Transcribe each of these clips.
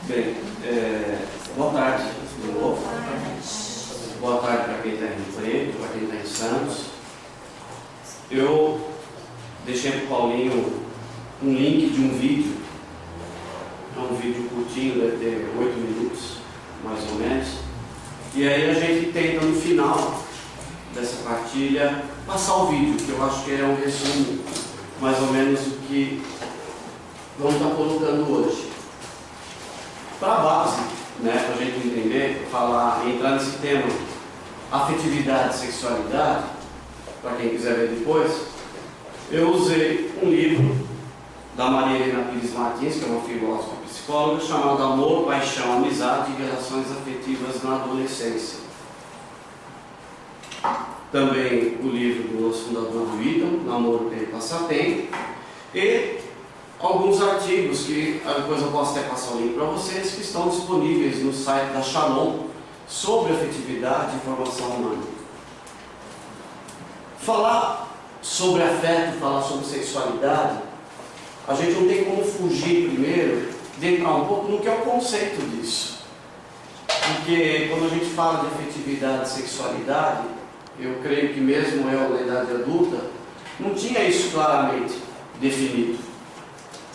Bem, boa tarde de novo. Boa tarde para quem está em Rio Preto, para quem está em Santos. Eu deixei para o Paulinho um link de um vídeo. É um vídeo curtinho, deve ter 8 minutos, mais ou menos. E aí a gente tenta no final dessa partilha passar o vídeo, que eu acho que é um resumo, mais ou menos, do que vamos estar colocando hoje. Para a base, para a gente entender, entrar nesse tema, afetividade e sexualidade, para quem quiser ver depois, eu usei um livro da Maria Helena Pires Martins, que é uma filósofa psicóloga, chamado Amor, Paixão, Amizade e Relações Afetivas na Adolescência. Também o livro do nosso fundador do Ítalo, Namoro e Passatempo, e alguns artigos que depois eu posso até passar o link para vocês, que estão disponíveis no site da Shalom sobre afetividade e formação humana. Falar sobre afeto, falar sobre sexualidade, a gente não tem como fugir primeiro de entrar um pouco no que é o conceito disso. Porque quando a gente fala de afetividade e sexualidade, eu creio que mesmo eu, na idade adulta, não tinha isso claramente definido.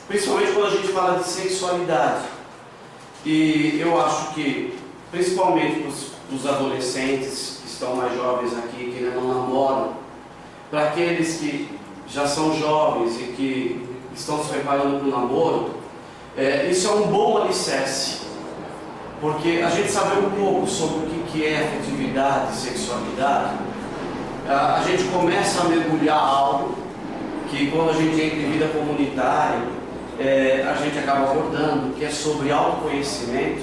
Principalmente quando a gente fala de sexualidade. E eu acho que, principalmente para os adolescentes que estão mais jovens aqui, que ainda não namoram, para aqueles que já são jovens e que estão se preparando para o namoro, isso é um bom alicerce. Porque a gente saber um pouco sobre o que é afetividade e sexualidade, a gente começa a mergulhar algo que, quando a gente entra em vida comunitária, a gente acaba abordando, que é sobre autoconhecimento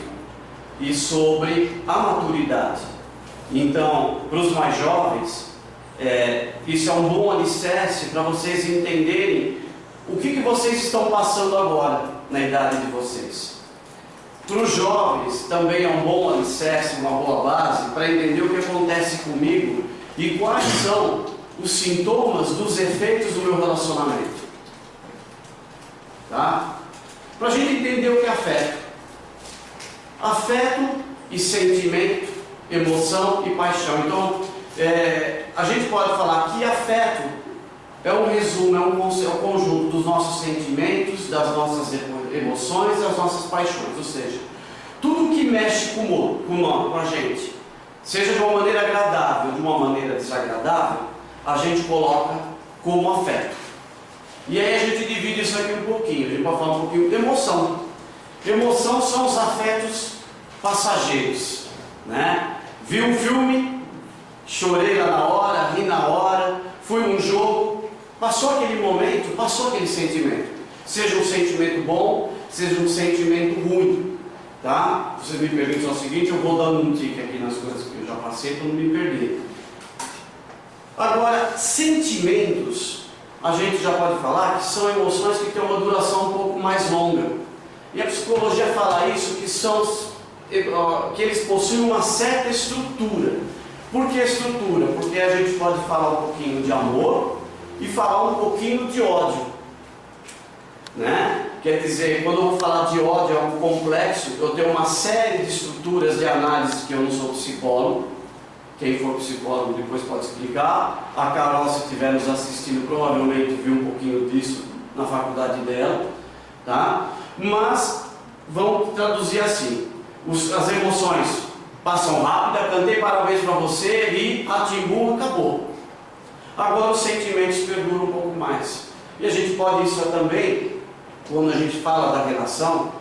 e sobre a maturidade. Então, para os mais jovens, isso é um bom alicerce para vocês entenderem o que vocês estão passando agora na idade de vocês. Para os jovens também é um bom alicerce, uma boa base para entender o que acontece comigo e quais são os sintomas dos efeitos do meu relacionamento. Tá? Para a gente entender o que é afeto. Afeto e sentimento, emoção e paixão. Então, a gente pode falar que afeto é um resumo, é um conjunto dos nossos sentimentos, das nossas emoções e das nossas paixões. Ou seja, tudo que mexe com a gente, seja de uma maneira agradável ou de uma maneira desagradável, a gente coloca como afeto. E aí a gente divide isso aqui um pouquinho. A gente pode falar um pouquinho de emoção. Emoção são os afetos passageiros, né? Vi um filme, chorei lá na hora, ri na hora, fui num jogo, passou aquele momento, passou aquele sentimento. Seja um sentimento bom, seja um sentimento ruim, tá? Vocês me permitem o seguinte, eu vou dando um tique aqui nas coisas que eu já passei para não me perder. Agora, sentimentos, a gente já pode falar que são emoções que têm uma duração um pouco mais longa. E a psicologia fala isso, que eles possuem uma certa estrutura. Por que estrutura? Porque a gente pode falar um pouquinho de amor e falar um pouquinho de ódio. Né? Quer dizer, quando eu vou falar de ódio, é algo complexo, eu tenho uma série de estruturas de análise que eu não sou psicólogo. Quem for psicólogo depois pode explicar. A Carol, se estiver nos assistindo, provavelmente viu um pouquinho disso na faculdade dela, tá? Mas vamos traduzir assim: as emoções passam rápido, cantei parabéns para você, ri, atimbu, acabou. Agora os sentimentos perduram um pouco mais. E a gente pode isso também, quando a gente fala da relação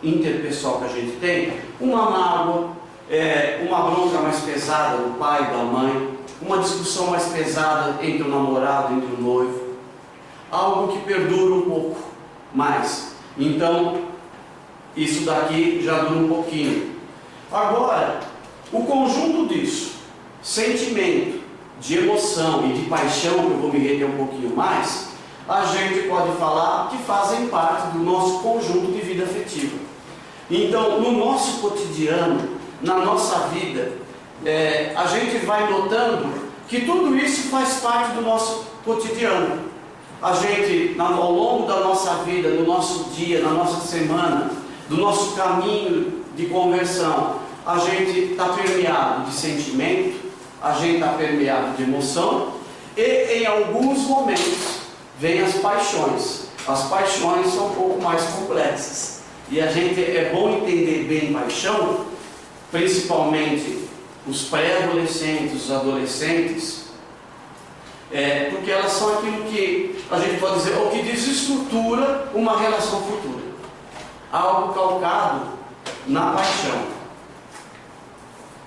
interpessoal que a gente tem, uma mágoa, uma bronca mais pesada do pai, da mãe, uma discussão mais pesada entre o namorado, entre o noivo, algo que perdura um pouco mais. Então, isso daqui já dura um pouquinho. Agora, o conjunto disso, sentimento, de emoção e de paixão, que eu vou me reter um pouquinho mais, a gente pode falar que fazem parte do nosso conjunto de vida afetiva. Então, no nosso cotidiano, na nossa vida, a gente vai notando que tudo isso faz parte do nosso cotidiano. A gente, ao longo da nossa vida, no nosso dia, na nossa semana, do nosso caminho de conversão, a gente está permeado de sentimento, a gente está permeado de emoção, e em alguns momentos vem as paixões. As paixões são um pouco mais complexas, e é bom entender bem paixão, principalmente os pré-adolescentes, os adolescentes, porque elas são aquilo que a gente pode dizer, o que desestrutura uma relação futura, algo calcado na paixão.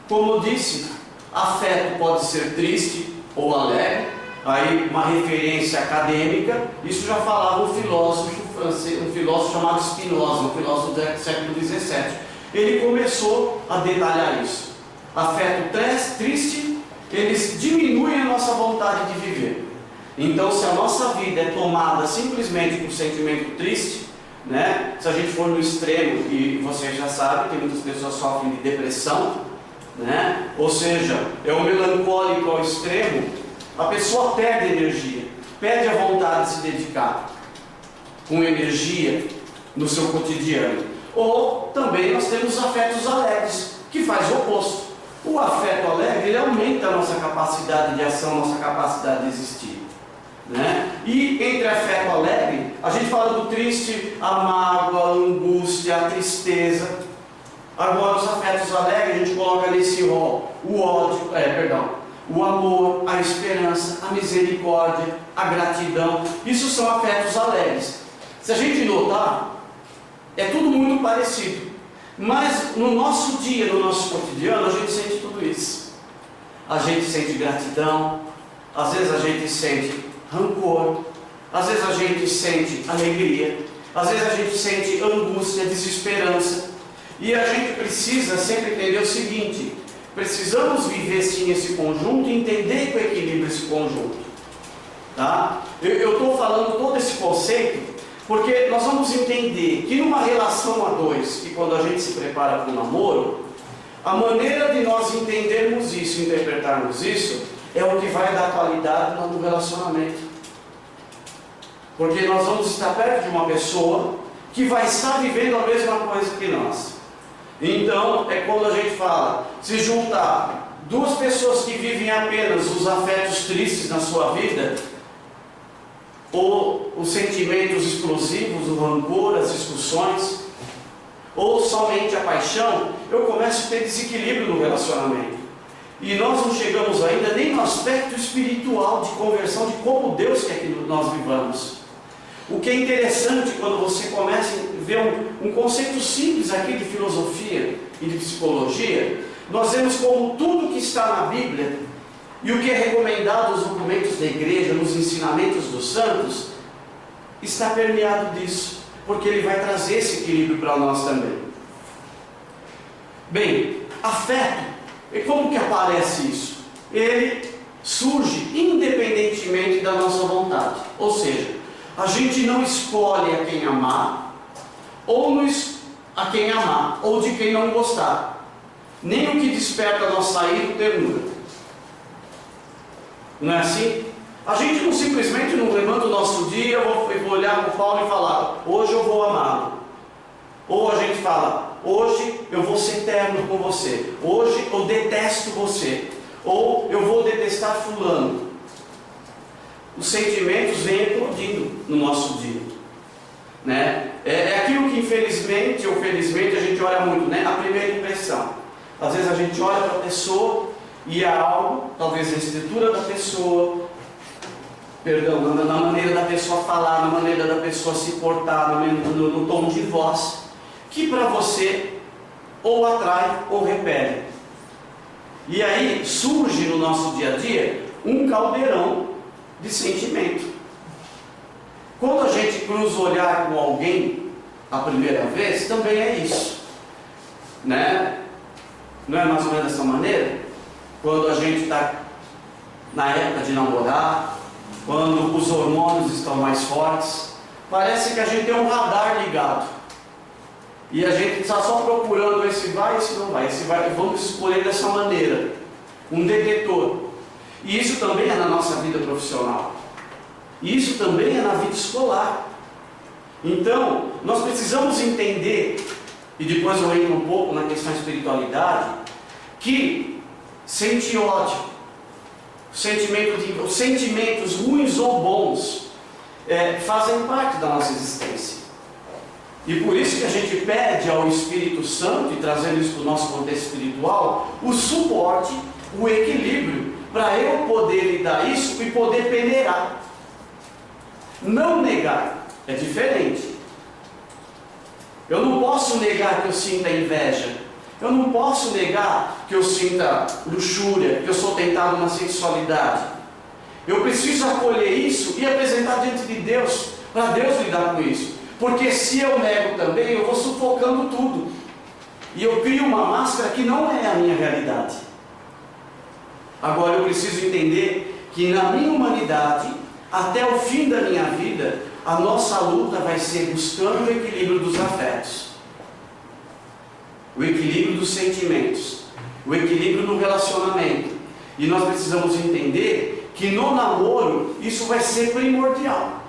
Como eu disse, afeto pode ser triste ou alegre, aí uma referência acadêmica, isso já falava um filósofo francês, um filósofo chamado Spinoza, um filósofo do século XVII. Ele começou a detalhar isso. Afeto triste, eles diminuem a nossa vontade de viver. Então, se a nossa vida é tomada simplesmente por sentimento triste, né? Se a gente for no extremo, e vocês já sabem, tem muitas pessoas que sofrem de depressão, né? Ou seja, é o melancólico ao extremo, a pessoa perde energia, perde a vontade de se dedicar com energia no seu cotidiano. Ou também nós temos afetos alegres, que faz o oposto. O afeto alegre, ele aumenta a nossa capacidade de ação, nossa capacidade de existir, né? E entre afeto alegre, a gente fala do triste, a mágoa, a angústia, a tristeza. Agora os afetos alegres, a gente coloca nesse rol o ódio, o amor, a esperança, a misericórdia, a gratidão. Isso são afetos alegres. Se a gente notar, é tudo muito parecido. Mas no nosso dia, no nosso cotidiano, a gente sente tudo isso. A gente sente gratidão, às vezes a gente sente rancor, às vezes a gente sente alegria, às vezes a gente sente angústia, desesperança. E a gente precisa sempre entender o seguinte: precisamos viver sim esse conjunto e entender com equilíbrio esse conjunto. Tá? Eu estou falando todo esse conceito porque nós vamos entender que numa relação a dois, e quando a gente se prepara para o namoro, a maneira de nós entendermos isso, interpretarmos isso, é o que vai dar qualidade no relacionamento. Porque nós vamos estar perto de uma pessoa que vai estar vivendo a mesma coisa que nós. Então, é quando a gente fala, se juntar duas pessoas que vivem apenas os afetos tristes na sua vida, ou os sentimentos explosivos, o rancor, as discussões, ou somente a paixão, eu começo a ter desequilíbrio no relacionamento. E nós não chegamos ainda nem no aspecto espiritual de conversão, de como Deus quer que nós vivamos. O que é interessante quando você começa a ver um conceito simples aqui de filosofia e de psicologia, nós vemos como tudo que está na Bíblia e o que é recomendado nos documentos da igreja, nos ensinamentos dos santos, está permeado disso, porque ele vai trazer esse equilíbrio para nós também. Bem, afeto, e como que aparece isso? Ele surge independentemente da nossa vontade, ou seja, a gente não escolhe a quem amar, ou a quem amar, ou de quem não gostar, nem o que desperta a nossa ira ou ternura. Não é assim? A gente não simplesmente não levanta o nosso dia, eu vou olhar para o Paulo e falar, hoje eu vou amá-lo. Ou a gente fala, hoje eu vou ser terno com você, hoje eu detesto você, ou eu vou detestar fulano. Os sentimentos vêm eclodindo no nosso dia, né? É aquilo que infelizmente ou felizmente a gente olha muito, né? A primeira impressão. Às vezes a gente olha para a pessoa e há algo, talvez a estrutura da pessoa, na maneira da pessoa falar, na maneira da pessoa se portar, no tom de voz, que para você ou atrai ou repele. E aí surge no nosso dia a dia um caldeirão de sentimento. Quando a gente cruza o olhar com alguém a primeira vez, também é isso, né? Não é mais ou menos dessa maneira? Quando a gente está na época de namorar, quando os hormônios estão mais fortes, parece que a gente tem um radar ligado e a gente está só procurando esse vai, esse não vai, esse vai, vamos escolher dessa maneira, um detetor. E isso também é na nossa vida profissional, e isso também é na vida escolar. Então nós precisamos entender e depois eu entro um pouco na questão da espiritualidade, que sente ódio, os sentimentos ruins ou bons fazem parte da nossa existência. E por isso que a gente pede ao Espírito Santo, e trazendo isso para o nosso contexto espiritual, o suporte, o equilíbrio, para eu poder lidar isso e poder peneirar. Não negar, é diferente. Eu não posso negar que eu sinta inveja. Eu não posso negar que eu sinta luxúria, que eu sou tentado na sexualidade. Eu preciso acolher isso e apresentar diante de Deus, para Deus lidar com isso. Porque se eu nego também, eu vou sufocando tudo. E eu crio uma máscara que não é a minha realidade. Agora eu preciso entender que na minha humanidade, até o fim da minha vida, a nossa luta vai ser buscando o equilíbrio dos afetos, o equilíbrio dos sentimentos, o equilíbrio no relacionamento. E nós precisamos entender que no namoro isso vai ser primordial.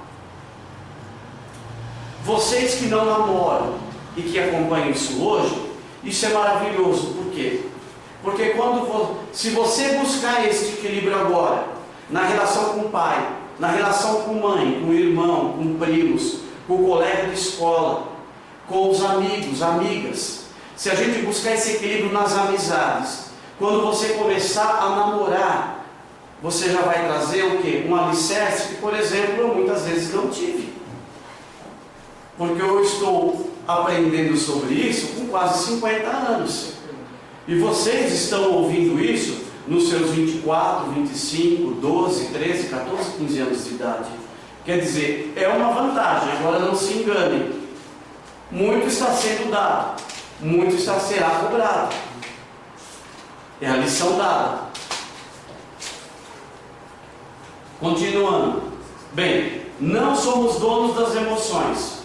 Vocês que não namoram e que acompanham isso hoje, isso é maravilhoso. Por quê? Porque se você buscar esse equilíbrio agora, na relação com o pai, na relação com mãe, com o irmão, com primos, com o colega de escola, com os amigos, amigas, se a gente buscar esse equilíbrio nas amizades, quando você começar a namorar, você já vai trazer o quê? Um alicerce que, por exemplo, eu muitas vezes não tive. Porque eu estou aprendendo sobre isso com quase 50 anos. E vocês estão ouvindo isso nos seus 24, 25, 12, 13, 14, 15 anos de idade. Quer dizer, é uma vantagem, agora não se engane. Muito está sendo dado, muito será cobrado. É a lição dada. Continuando. Bem, não somos donos das emoções.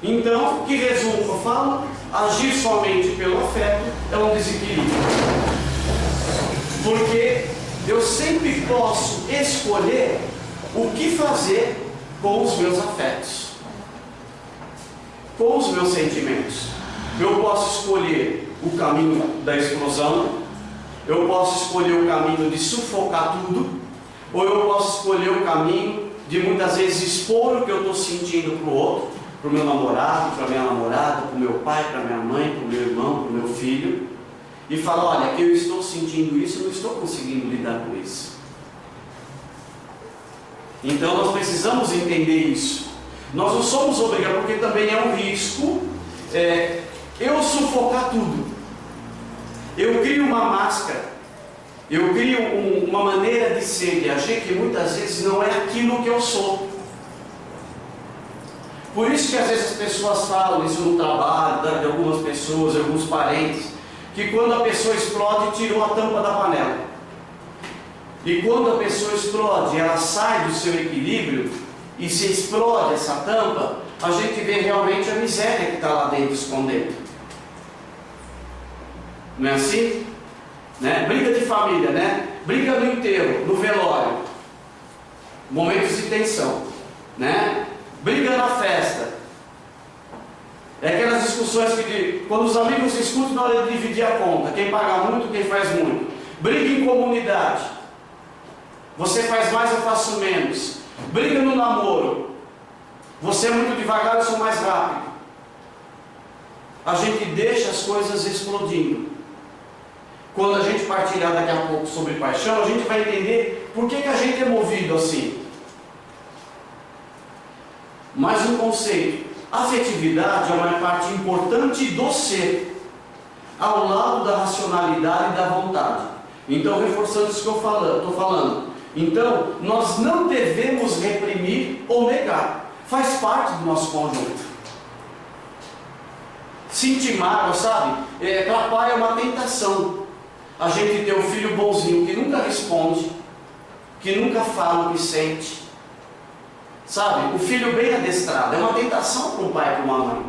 Então, que resumo que eu falo? Agir somente pelo afeto é um desequilíbrio. Porque eu sempre posso escolher o que fazer com os meus afetos, com os meus sentimentos. Eu posso escolher o caminho da explosão, eu posso escolher o caminho de sufocar tudo, ou eu posso escolher o caminho de muitas vezes expor o que eu estou sentindo para o outro, para o meu namorado, para a minha namorada, para o meu pai, para a minha mãe, para o meu irmão, para o meu filho, e falar: olha, eu estou sentindo isso, não estou conseguindo lidar com isso. Então nós precisamos entender isso. Nós não somos obrigados, porque também é um risco eu sufocar tudo. Eu crio uma máscara, eu crio uma maneira de ser, de agir, que muitas vezes não é aquilo que eu sou. Por isso que às vezes as pessoas falam isso no trabalho, de algumas pessoas, de alguns parentes, que quando a pessoa explode, tirou a tampa da panela. E quando a pessoa explode, ela sai do seu equilíbrio e se explode essa tampa, a gente vê realmente a miséria que está lá dentro escondendo. Não é assim? Né? Briga de família, né? Briga no enterro, no velório, momentos de tensão, né? Briga na festa. É aquelas discussões que quando os amigos se discutem na hora de dividir a conta, quem paga muito, quem faz muito. Briga em comunidade. Você faz mais, eu faço menos. Briga no namoro. Você é muito devagar, eu sou mais rápido. A gente deixa as coisas explodindo. Quando a gente partilhar daqui a pouco sobre paixão, a gente vai entender por que a gente é movido assim. Mais um conceito: afetividade é uma parte importante do ser, ao lado da racionalidade e da vontade. Então, reforçando isso que eu estou falando, então nós não devemos reprimir ou negar, faz parte do nosso conjunto. Sentir mágoa, sabe? Para pai é uma tentação. A gente ter um filho bonzinho que nunca responde, que nunca fala o que sente. Sabe, o filho bem adestrado é uma tentação para um pai e para uma mãe.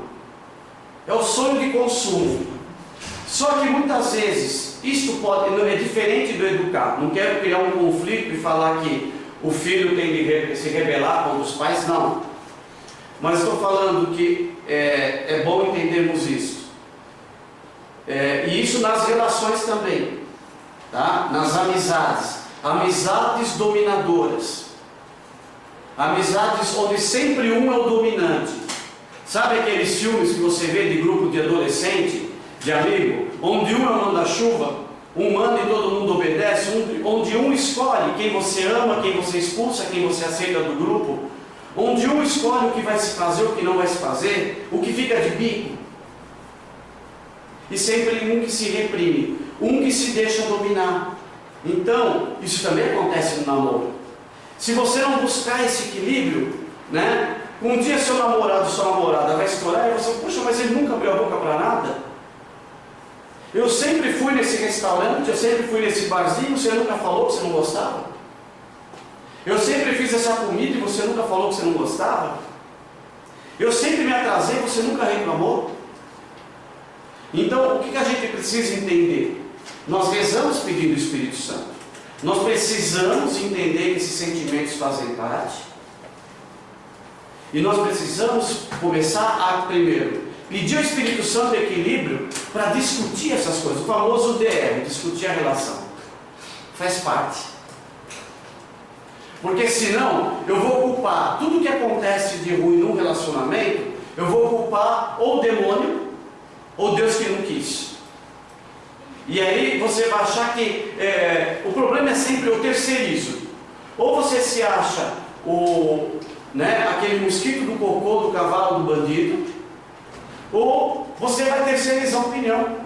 É o sonho de consumo. Só que muitas vezes isto é diferente do educar. Não quero criar um conflito e falar que o filho tem de se rebelar contra os pais, não. Mas estou falando que é bom entendermos isso. E isso nas relações também, tá? Nas amizades, amizades dominadoras, amizades onde sempre um é o dominante. Sabe aqueles filmes que você vê de grupo de adolescente, de amigo, onde um é o manda-chuva, um manda e todo mundo obedece, onde um escolhe quem você ama, quem você expulsa, quem você aceita do grupo, onde um escolhe o que vai se fazer, o que não vai se fazer, o que fica de bico, e sempre um que se reprime, um que se deixa dominar. Então, isso também acontece no namoro. Se você não buscar esse equilíbrio, né? Um dia seu namorado, sua namorada vai estourar e você, poxa, mas ele nunca abriu a boca para nada. Eu sempre fui nesse restaurante, eu sempre fui nesse barzinho, você nunca falou que você não gostava. Eu sempre fiz essa comida e você nunca falou que você não gostava. Eu sempre me atrasei e você nunca reclamou. Então, o que a gente precisa entender? Nós rezamos pedindo o Espírito Santo. Nós precisamos entender que esses sentimentos fazem parte. E nós precisamos começar a, primeiro, pedir ao Espírito Santo equilíbrio para discutir essas coisas. O famoso DR, discutir a relação. Faz parte. Porque senão, eu vou culpar tudo que acontece de ruim num relacionamento, eu vou culpar ou o demônio, ou Deus que não quis. E aí você vai achar que o problema é sempre o terceirizo. Ou você se acha aquele mosquito do cocô do cavalo do bandido, ou você vai terceirizar a opinião,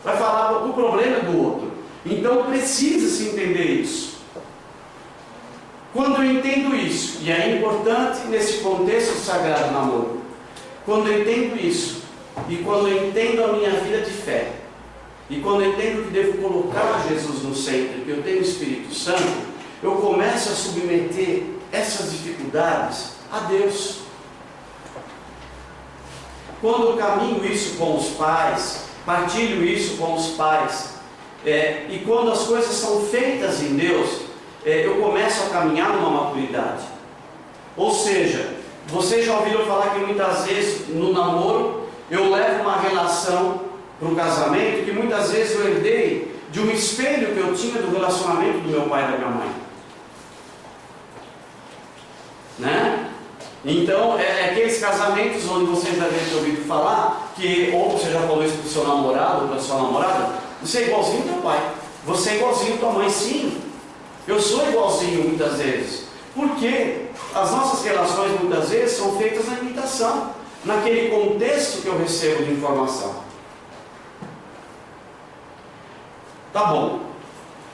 vai falar o problema do outro. Então precisa se entender isso. Quando eu entendo isso, e é importante nesse contexto sagrado namoro, quando eu entendo isso, e quando eu entendo a minha vida de fé, e quando eu entendo que devo colocar Jesus no centro, que eu tenho o Espírito Santo, eu começo a submeter essas dificuldades a Deus. Quando eu caminho isso com os pais, partilho isso com os pais, e quando as coisas são feitas em Deus, eu começo a caminhar numa maturidade. Ou seja, vocês já ouviram falar que muitas vezes no namoro eu levo uma relação para o casamento que muitas vezes eu herdei de um espelho que eu tinha do relacionamento do meu pai e da minha mãe. Né? Então, aqueles casamentos onde vocês devem ter ouvido falar, que ou você já falou isso para o seu namorado ou para a sua namorada, você é igualzinho ao teu pai, você é igualzinho à tua mãe. Sim, eu sou igualzinho muitas vezes, porque as nossas relações muitas vezes são feitas na imitação, naquele contexto que eu recebo de informação. Tá bom,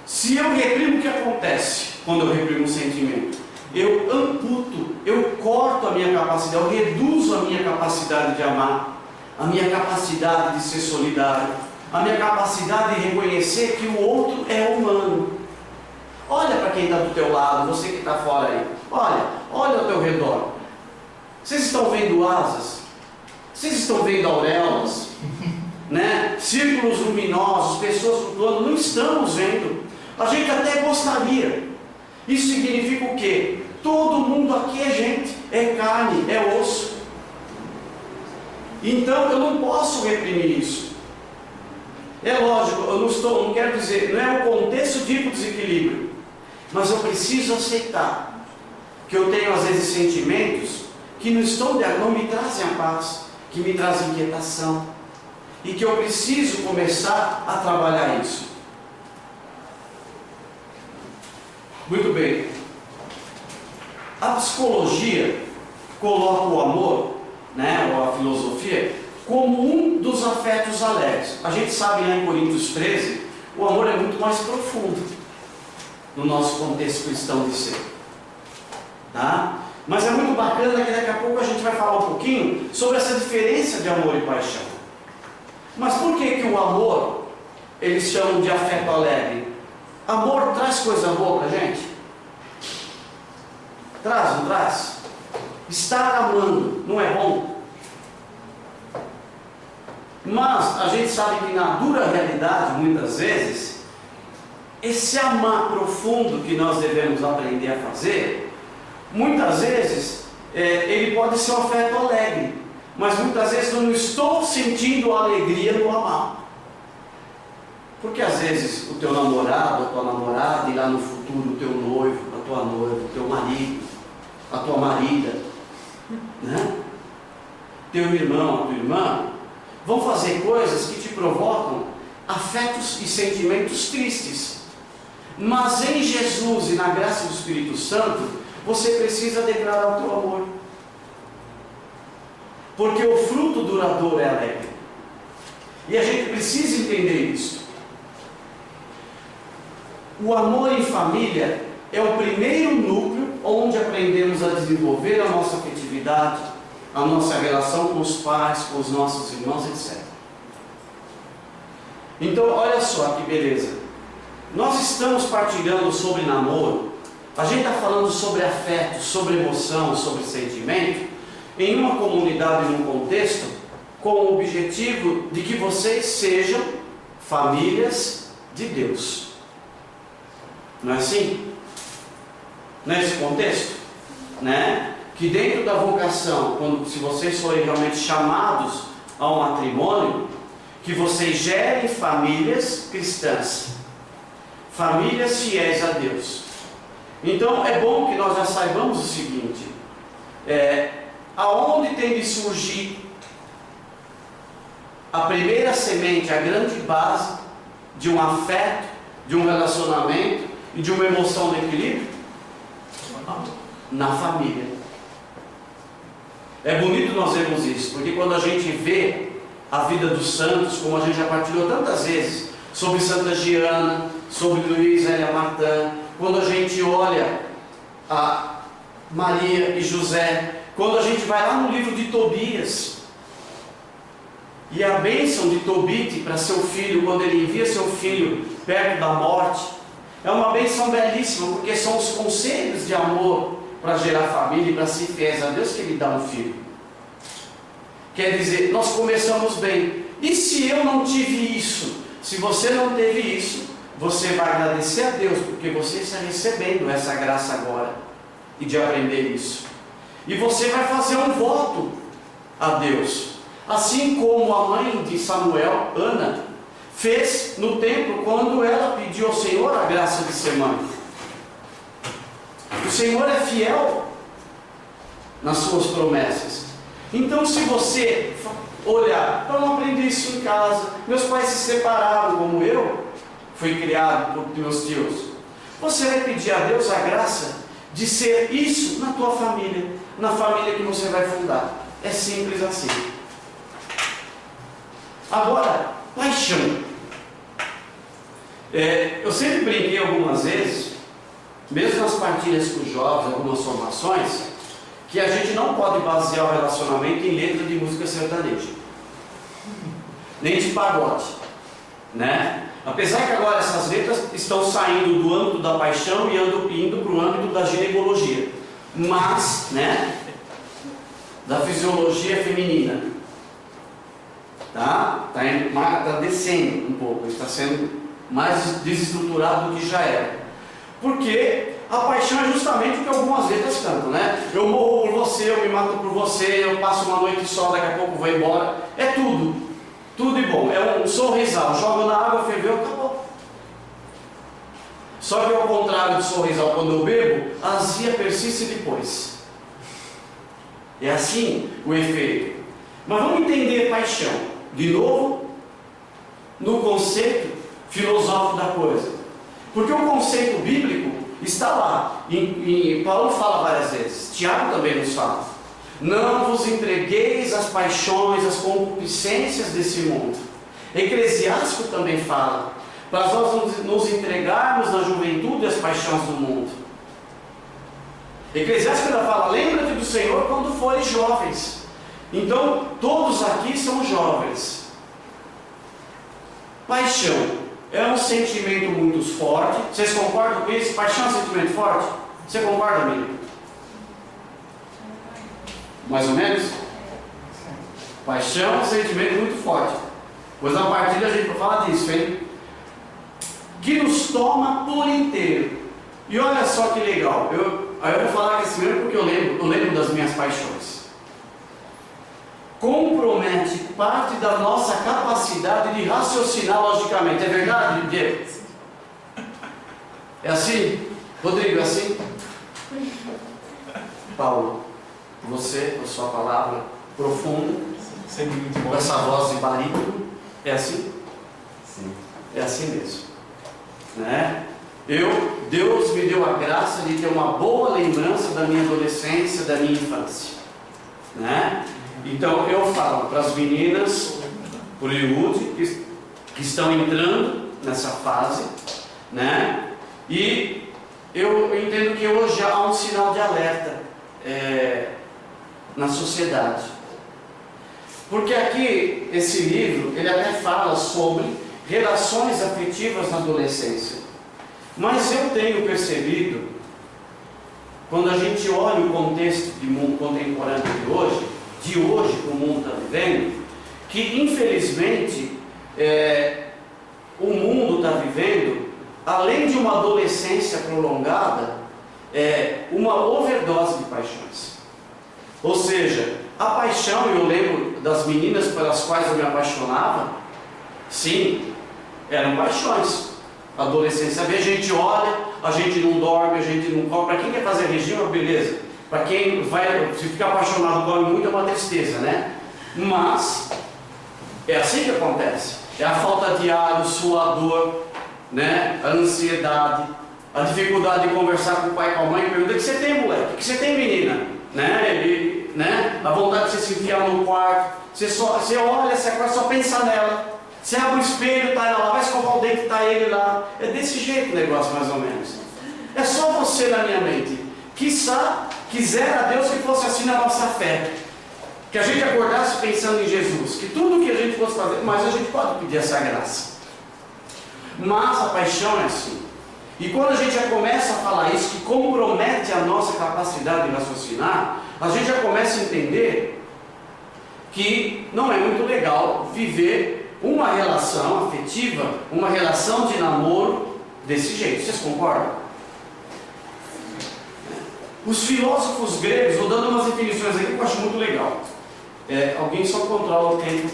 se eu reprimo, o que acontece quando eu reprimo um sentimento? Eu amputo, eu corto a minha capacidade, eu reduzo a minha capacidade de amar, a minha capacidade de ser solidário, a minha capacidade de reconhecer que o outro é humano. Olha para quem está do teu lado, você que está fora aí, olha ao teu redor. Vocês estão vendo asas? Vocês estão vendo auréolas? Né? Círculos luminosos, pessoas flutuando? Não estamos vendo. A gente até gostaria. Isso significa o quê? Todo mundo aqui é gente, é carne, é osso. Então eu não posso reprimir isso. É lógico, eu não quero dizer, não é o contexto de desequilíbrio, mas eu preciso aceitar que eu tenho às vezes sentimentos que não me trazem a paz, que me trazem inquietação, e que eu preciso começar a trabalhar isso. Muito bem. A psicologia coloca o amor, ou a filosofia, como um dos afetos alegres. A gente sabe lá em Coríntios 13, o amor é muito mais profundo no nosso contexto cristão de ser. Tá? Mas é muito bacana que daqui a pouco a gente vai falar um pouquinho sobre essa diferença de amor e paixão. Mas por que o amor, eles chamam de afeto alegre? Amor traz coisa boa para a gente? Traz, não traz? Estar amando não é bom? Mas a gente sabe que na dura realidade, muitas vezes, esse amar profundo que nós devemos aprender a fazer, muitas vezes, ele pode ser um afeto alegre, mas muitas vezes eu não estou sentindo alegria no amar. Porque às vezes o teu namorado, a tua namorada, e lá no futuro o teu noivo, a tua noiva, o teu marido, a tua marida, né? Teu irmão, a tua irmã, vão fazer coisas que te provocam afetos e sentimentos tristes. Mas em Jesus e na graça do Espírito Santo, você precisa declarar o teu amor. Porque o fruto duradouro é alegre. E a gente precisa entender isso. O amor em família é o primeiro núcleo onde aprendemos a desenvolver a nossa afetividade, a nossa relação com os pais, com os nossos irmãos, etc. Então, olha só que beleza. Nós estamos partilhando sobre namoro, a gente está falando sobre afeto, sobre emoção, sobre sentimento, em uma comunidade, num contexto, com o objetivo de que vocês sejam famílias de Deus. Não é assim? Nesse contexto, né? Que dentro da vocação, se vocês forem realmente chamados ao matrimônio, que vocês gerem famílias cristãs, famílias fiéis a Deus. Então é bom que nós já saibamos o seguinte: aonde tem de surgir a primeira semente, a grande base de um afeto, de um relacionamento e de uma emoção de equilíbrio? Na família. É bonito nós vermos isso, porque quando a gente vê a vida dos santos, como a gente já partilhou tantas vezes, sobre Santa Giana, sobre Luiz Elia Martin, quando a gente olha a Maria e José, quando a gente vai lá no livro de Tobias, e a bênção de Tobit para seu filho, quando ele envia seu filho perto da morte, é uma bênção belíssima, porque são os conselhos de amor para gerar família e para ser fiéis a Deus que Ele dá um filho. Quer dizer, nós começamos bem. E se eu não tive isso? Se você não teve isso, você vai agradecer a Deus, porque você está recebendo essa graça agora, e de aprender isso. E você vai fazer um voto a Deus, assim como a mãe de Samuel, Ana, fez no templo, quando ela pediu ao Senhor a graça de ser mãe. O Senhor é fiel nas suas promessas. Então, se você olhar, eu não aprendi isso em casa, meus pais se separaram como eu fui criado por meus tios, você vai pedir a Deus a graça de ser isso na tua família, na família que você vai fundar. É simples assim. Agora, paixão. Eu sempre brinquei algumas vezes, mesmo nas partilhas com os jovens, algumas formações, que a gente não pode basear o relacionamento em letra de música sertaneja, nem de pagode, né? Apesar que agora essas letras estão saindo do âmbito da paixão e indo para o âmbito da ginecologia, mas, né, da fisiologia feminina, tá descendo um pouco, está sendo mais desestruturado do que já era, porque a paixão é justamente o que algumas letras cantam, né? Eu morro por você, eu me mato por você, eu passo uma noite só, daqui a pouco vou embora. É tudo e bom. É um sorrisal, jogo na água, ferveu, acabou. Só que ao contrário do sorrisal, quando eu bebo, a azia persiste depois. É assim o efeito. Mas vamos entender paixão, de novo, no conceito filosófico da coisa. Porque o conceito bíblico está lá, e Paulo fala várias vezes, Tiago também nos fala: não vos entregueis às paixões, às concupiscências desse mundo. Eclesiástico também fala, para nós nos entregarmos na juventude às paixões do mundo. Eclesiástico ainda fala: lembra-te do Senhor quando fores jovens. Então, todos aqui são jovens. Paixão é um sentimento muito forte. Vocês concordam com isso? Paixão é um sentimento forte? Você concorda, amigo? Mais ou menos? Paixão é um sentimento muito forte. Pois na partilha a gente vai falar disso, hein? Que nos toma por inteiro. E olha só que legal. Aí eu vou falar esse mesmo porque eu lembro das minhas paixões. Compromete parte da nossa capacidade de raciocinar logicamente. É verdade, Diego? É assim? Rodrigo, é assim? Paulo, você, com a sua palavra profunda, com essa voz de barítono, é assim? Sim. É assim mesmo, né? Deus me deu a graça de ter uma boa lembrança da minha adolescência, da minha infância, né? Então eu falo para as meninas por Hollywood que estão entrando nessa fase, né? E eu entendo que hoje há um sinal de alerta na sociedade, porque aqui esse livro ele até fala sobre relações afetivas na adolescência, mas eu tenho percebido, quando a gente olha o contexto de mundo contemporâneo de hoje que o mundo está vivendo, que infelizmente o mundo está vivendo, além de uma adolescência prolongada, uma overdose de paixões. Ou seja, a paixão, eu lembro das meninas pelas quais eu me apaixonava, sim, eram paixões. A adolescência, a gente olha, a gente não dorme, a gente não come. Para quem quer fazer regime, beleza. Para quem vai, se ficar apaixonado, dorme muito, é uma tristeza, né? Mas é assim que acontece. É a falta de ar, o suador, né? A ansiedade, a dificuldade de conversar com o pai e com a mãe, pergunta: o que você tem, moleque? O que você tem, menina? Né? A vontade de você se enfiar no quarto, você olha, você agora só pensa nela. Você abre o espelho, está ela lá, vai escovar o dente, está ele lá. É desse jeito o negócio, mais ou menos. É só você na minha mente. Quisera Deus que fosse assim na nossa fé, que a gente acordasse pensando em Jesus, que tudo que a gente fosse fazer, mas a gente pode pedir essa graça. Mas a paixão é assim. E quando a gente já começa a falar isso, que compromete a nossa capacidade de raciocinar, a gente já começa a entender que não é muito legal viver uma relação afetiva, uma relação de namoro desse jeito. Vocês concordam? Os filósofos gregos, vou dando umas definições aqui que eu acho muito legal. Alguém só controla o tempo.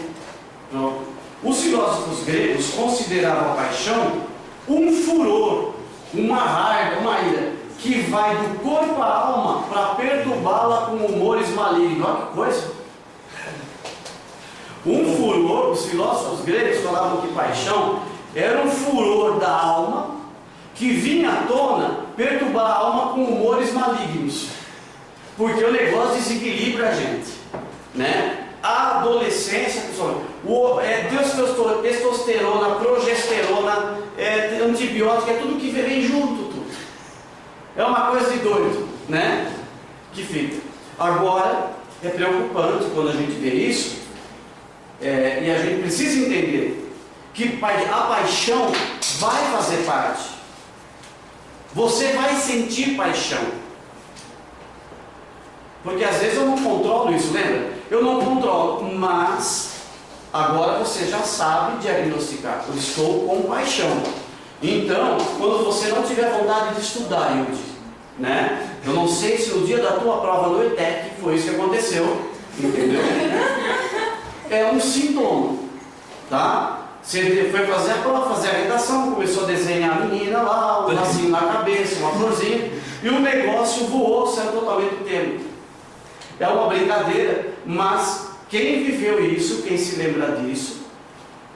Não. Os filósofos gregos consideravam a paixão um furor, uma raiva, uma ira, que vai do corpo à alma para perturbá-la com humores malignos. Olha que coisa! Um furor, os filósofos gregos falavam que paixão era um furor da alma que vinha à tona perturbar a alma com humores malignos, porque o negócio desequilibra a gente, né? A adolescência, pessoal, testosterona, progesterona, antibiótico, é tudo que vem junto, tudo. É uma coisa de doido, né? Que fica. Agora, é preocupante quando a gente vê isso. E a gente precisa entender que a paixão vai fazer parte. Você vai sentir paixão. Porque às vezes eu não controlo isso, lembra? Eu não controlo, mas agora você já sabe diagnosticar. Eu estou com paixão. Então, quando você não tiver vontade de estudar, Yudi, né? Eu não sei se no dia da tua prova no ETEC foi isso que aconteceu, entendeu? É um sintoma, tá? Você foi fazer a prova, fazer a redação, começou a desenhar a menina lá, um lacinho na cabeça, uma florzinha, e o negócio voou, saiu totalmente do tema. É uma brincadeira, mas quem viveu isso, quem se lembra disso,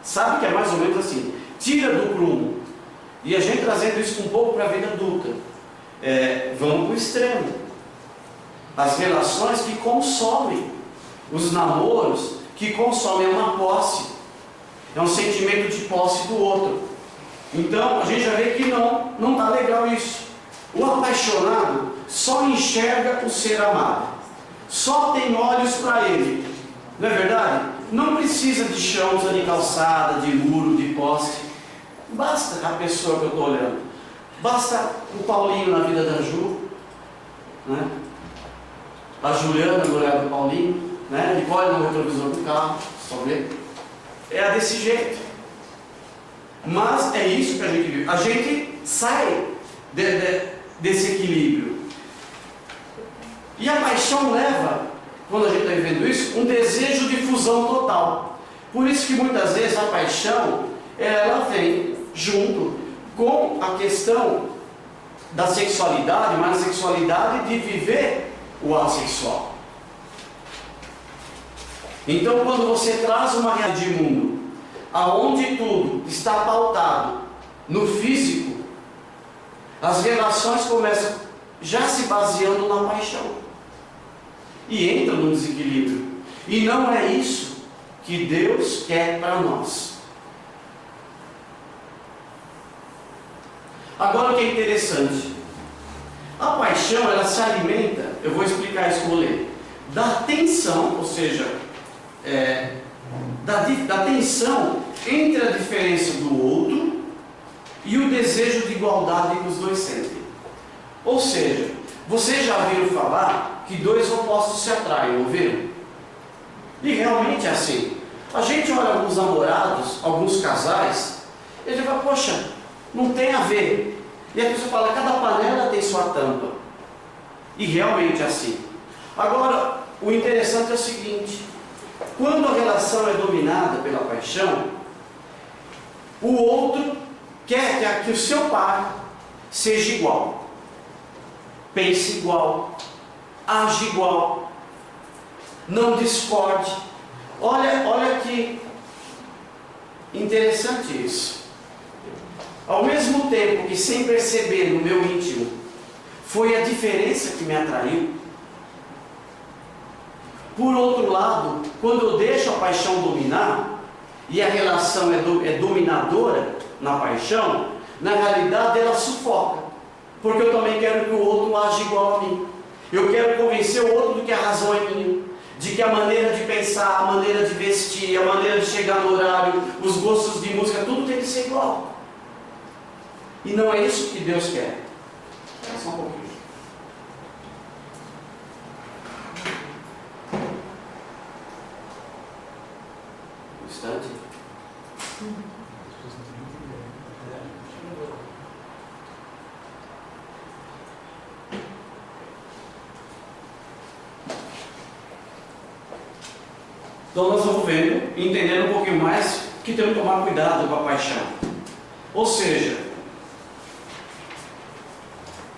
sabe que é mais ou menos assim: tira do prumo. E a gente trazendo isso um pouco para a vida adulta, vamos para o extremo. As relações que consomem, os namoros que consomem uma posse, é um sentimento de posse do outro. Então a gente já vê que não está legal isso. O apaixonado só enxerga o ser amado, só tem olhos para ele, não é verdade? Não precisa de chão, de calçada, de muro, de poste. Basta a pessoa que eu estou olhando, basta o Paulinho na vida da Ju, né? A Juliana, a mulher do Paulinho, né? Ele olha no retrovisor do carro, só vê. É desse jeito. Mas é isso que a gente vive. A gente sai desse equilíbrio. E a paixão leva, quando a gente está vivendo isso, um desejo de fusão total. Por isso que muitas vezes a paixão, ela vem junto com a questão da sexualidade, mas a sexualidade de viver o assexual. Então, quando você traz uma realidade de mundo, aonde tudo está pautado no físico, as relações começam já se baseando na paixão e entram num desequilíbrio. E não é isso que Deus quer para nós. Agora, o que é interessante, a paixão, ela se alimenta, eu vou explicar isso, vou ler, da tensão, ou seja, da tensão entre a diferença do outro e o desejo de igualdade que os dois sentem. Ou seja, vocês já ouviram falar que dois opostos se atraem, ouviram? E realmente é assim. A gente olha alguns namorados, alguns casais, e a gente fala, poxa, não tem a ver. E a pessoa fala, cada panela tem sua tampa. E realmente é assim. Agora, o interessante é o seguinte, quando a relação é dominada pela paixão, o outro quer que o seu par seja igual, pense igual, age igual, não discorde. Olha que interessante isso. Ao mesmo tempo que, sem perceber no meu íntimo, foi a diferença que me atraiu, por outro lado, quando eu deixo a paixão dominar, e a relação é dominadora na paixão, na realidade ela sufoca, porque eu também quero que o outro age igual a mim. Eu quero convencer o outro de que a razão é minha, de que a maneira de pensar, a maneira de vestir, a maneira de chegar no horário, os gostos de música, tudo tem que ser igual. E não é isso que Deus quer. É só um pouquinho. Um instante. Então nós vamos vendo, entendendo um pouquinho mais, que temos que tomar cuidado com a paixão. Ou seja,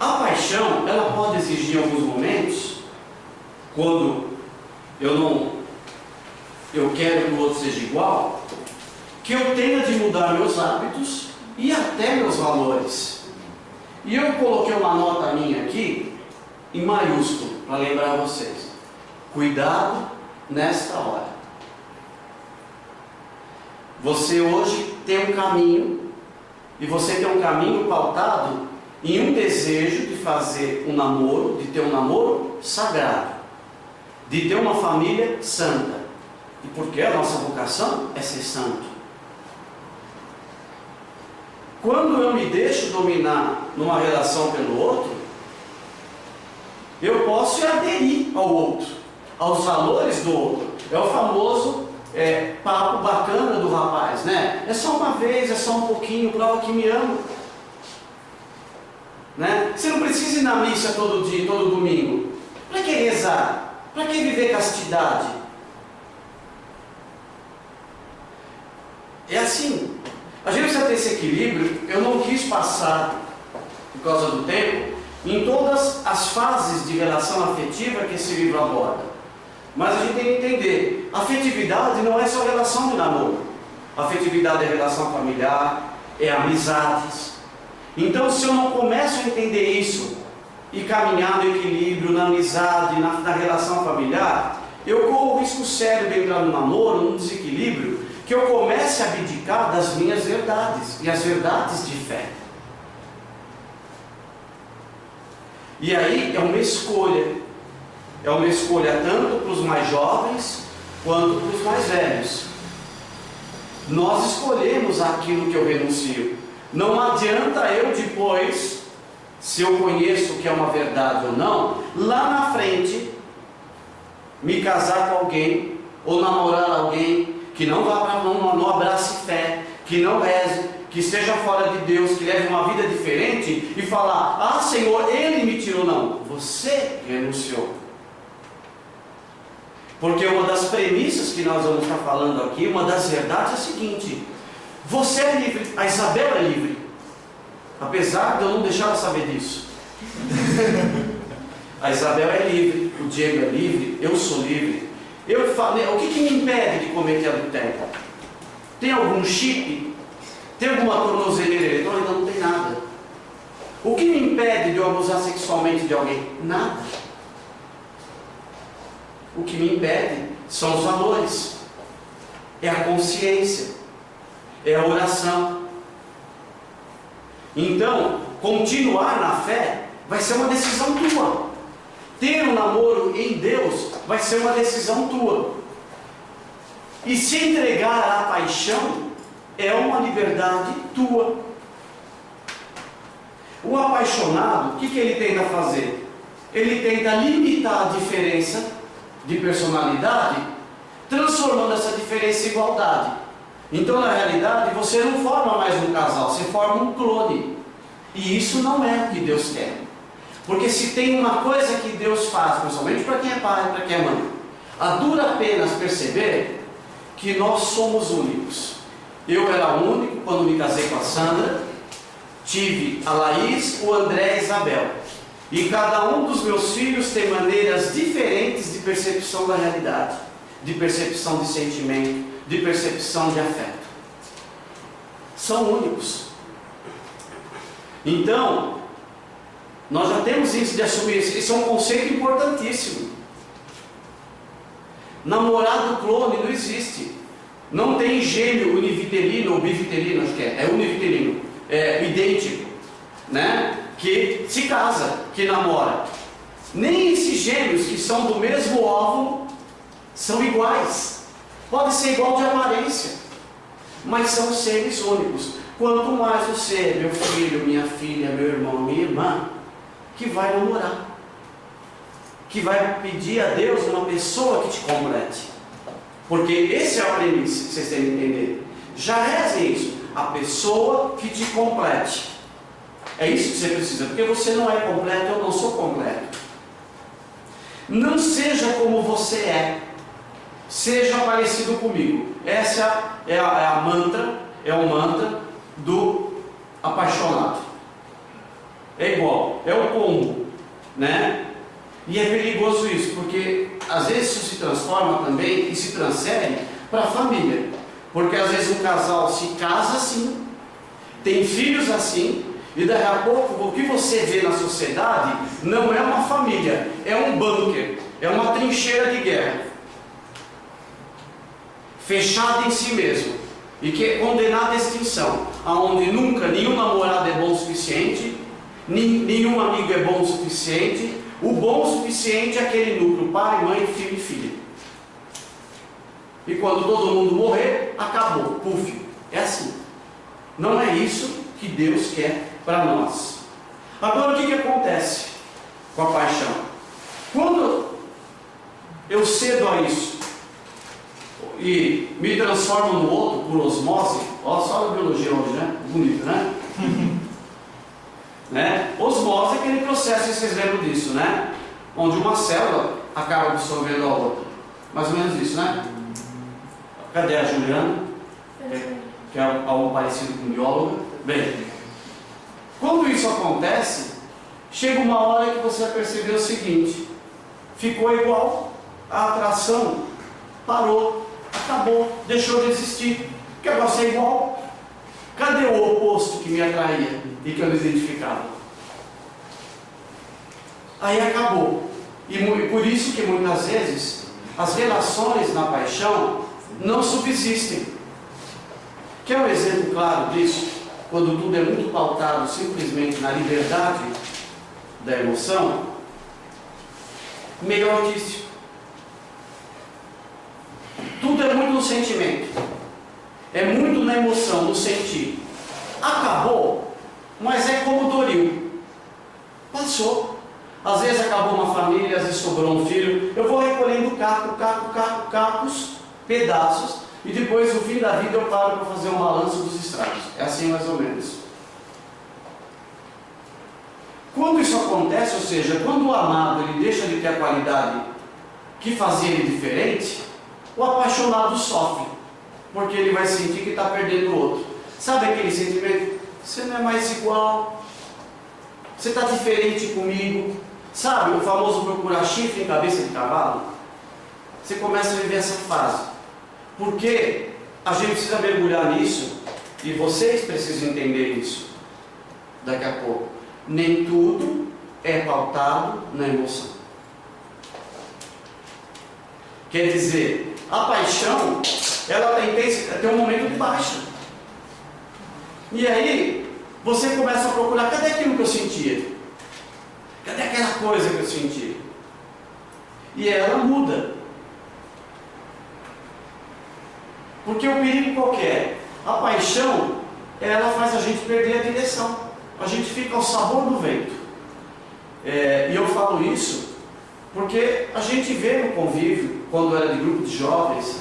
a paixão, ela pode exigir em alguns momentos, quando eu quero que o outro seja igual, que eu tenha de mudar meus hábitos e até meus valores. E eu coloquei uma nota minha aqui, em maiúsculo, para lembrar vocês. Cuidado nesta hora. Você hoje tem um caminho, e você tem um caminho pautado em um desejo de fazer um namoro, de ter um namoro sagrado, de ter uma família santa. E porque a nossa vocação é ser santo. Quando eu me deixo dominar numa relação pelo outro, eu posso aderir ao outro, aos valores do outro. É o famoso papo bacana do rapaz, né? É só uma vez, é só um pouquinho, prova que me ama. Né? Você não precisa ir na missa todo dia, todo domingo. Para que rezar? Para que viver castidade? É assim. A gente precisa ter esse equilíbrio. Eu não quis passar, por causa do tempo, em todas as fases de relação afetiva que esse livro aborda. Mas a gente tem que entender, afetividade não é só relação de namoro. Afetividade é relação familiar, é amizades. Então, se eu não começo a entender isso e caminhar no equilíbrio, na amizade, na relação familiar, eu corro o risco sério de entrar no namoro, num desequilíbrio, que eu comece a abdicar das minhas verdades e as verdades de fé. E aí é uma escolha tanto para os mais jovens quanto para os mais velhos. Nós escolhemos aquilo que eu renuncio. Não adianta eu depois, se eu conheço o que é uma verdade ou não, lá na frente, me casar com alguém, ou namorar alguém, que não abrace fé, que não reze, que esteja fora de Deus, que leve uma vida diferente, e falar, ah Senhor, Ele me tirou. Não, você renunciou. Porque uma das premissas que nós vamos estar falando aqui, uma das verdades é a seguinte: você é livre, a Isabel é livre, apesar de eu não deixar ela saber disso. A Isabel é livre, o Diego é livre, eu sou livre. Eu falei, o que me impede de cometer adultério? Tem algum chip? Tem alguma tornozeleira eletrônica? Não tem nada. O que me impede de eu abusar sexualmente de alguém? Nada. O que me impede são os valores, é a consciência, é a oração. Então, continuar na fé vai ser uma decisão tua. Ter um namoro em Deus vai ser uma decisão tua. E se entregar à paixão é uma liberdade tua. O apaixonado, o que ele tenta fazer? Ele tenta limitar a diferença de personalidade, transformando essa diferença em igualdade. Então, na realidade, você não forma mais um casal, você forma um clone. E isso não é o que Deus quer. Porque se tem uma coisa que Deus faz, principalmente para quem é pai, para quem é mãe, a dura apenas perceber que nós somos únicos. Eu era único quando me casei com a Sandra, tive a Laís, o André e a Isabel. E cada um dos meus filhos tem maneiras diferentes de percepção da realidade, de percepção de sentimento, de percepção de afeto. São únicos. Então, nós já temos isso de assumir isso. Isso é um conceito importantíssimo. Namorado clone não existe. Não tem gêmeo univitelino ou bivitelino, acho que é univitelino, é idêntico, né? Que se casa, que namora. Nem esses gêmeos que são do mesmo óvulo são iguais. Pode ser igual de aparência, mas são seres únicos. Quanto mais você, meu filho, minha filha, meu irmão, minha irmã, que vai namorar, que vai pedir a Deus uma pessoa que te complete. Porque esse é a premissa que vocês têm que entender. Já rezem isso, a pessoa que te complete. É isso que você precisa, porque você não é completo, eu não sou completo. Não seja como você é, seja parecido comigo. Essa é a mantra, é o mantra do apaixonado. É igual, é o combo, né? E é perigoso isso, porque às vezes isso se transforma também e se transfere para a família. Porque às vezes um casal se casa assim, tem filhos assim, e daqui a pouco o que você vê na sociedade não é uma família, é um bunker, é uma trincheira de guerra, fechada em si mesmo, e que é condenada à extinção, aonde nunca nenhum namorado é bom o suficiente, nenhum amigo é bom o suficiente. O bom o suficiente é aquele núcleo pai, mãe, filho e filha. E quando todo mundo morrer, acabou, puf, é assim. Não é isso que Deus quer para nós. Agora o que acontece com a paixão? Quando eu cedo a isso e me transformo no outro por osmose, olha só a biologia hoje, né? Bonito, né? Né? Osmose é aquele processo, vocês lembram disso, né? Onde uma célula acaba absorvendo a outra. Mais ou menos isso, né? Cadê a Juliana? Que é algo parecido com bióloga. Bem, quando isso acontece, chega uma hora que você vai perceber o seguinte: ficou igual, a atração parou, acabou, deixou de existir. Porque agora você é igual. Cadê o oposto que me atraía e que eu não identificava? Aí acabou. E por isso que muitas vezes as relações na paixão não subsistem. Quer um exemplo claro disso? Quando tudo é muito pautado simplesmente na liberdade da emoção, meio artístico. Tudo é muito no sentimento. É muito na emoção, no sentir. Acabou, mas é como Doril. Passou. Às vezes acabou uma família, às vezes sobrou um filho. Eu vou recolhendo cacos, pedaços, e depois no fim da vida eu paro para fazer um balanço dos estragos. É assim mais ou menos. Quando isso acontece, ou seja, quando o amado ele deixa de ter a qualidade que fazia ele diferente, o apaixonado sofre, porque ele vai sentir que está perdendo o outro. Sabe aquele sentimento? Você não é mais igual, você está diferente comigo. Sabe o famoso procurar chifre em cabeça de cavalo? Você começa a viver essa fase, porque a gente precisa mergulhar nisso, e vocês precisam entender isso daqui a pouco. Nem tudo é pautado na emoção. Quer dizer, a paixão, ela tem um momento de baixa. E aí, você começa a procurar, cadê aquilo que eu sentia? Cadê aquela coisa que eu sentia? E ela muda. Porque o perigo qual que é? A paixão, ela faz a gente perder a direção. A gente fica ao sabor do vento. E eu falo isso porque a gente vê no convívio, quando era de grupo de jovens,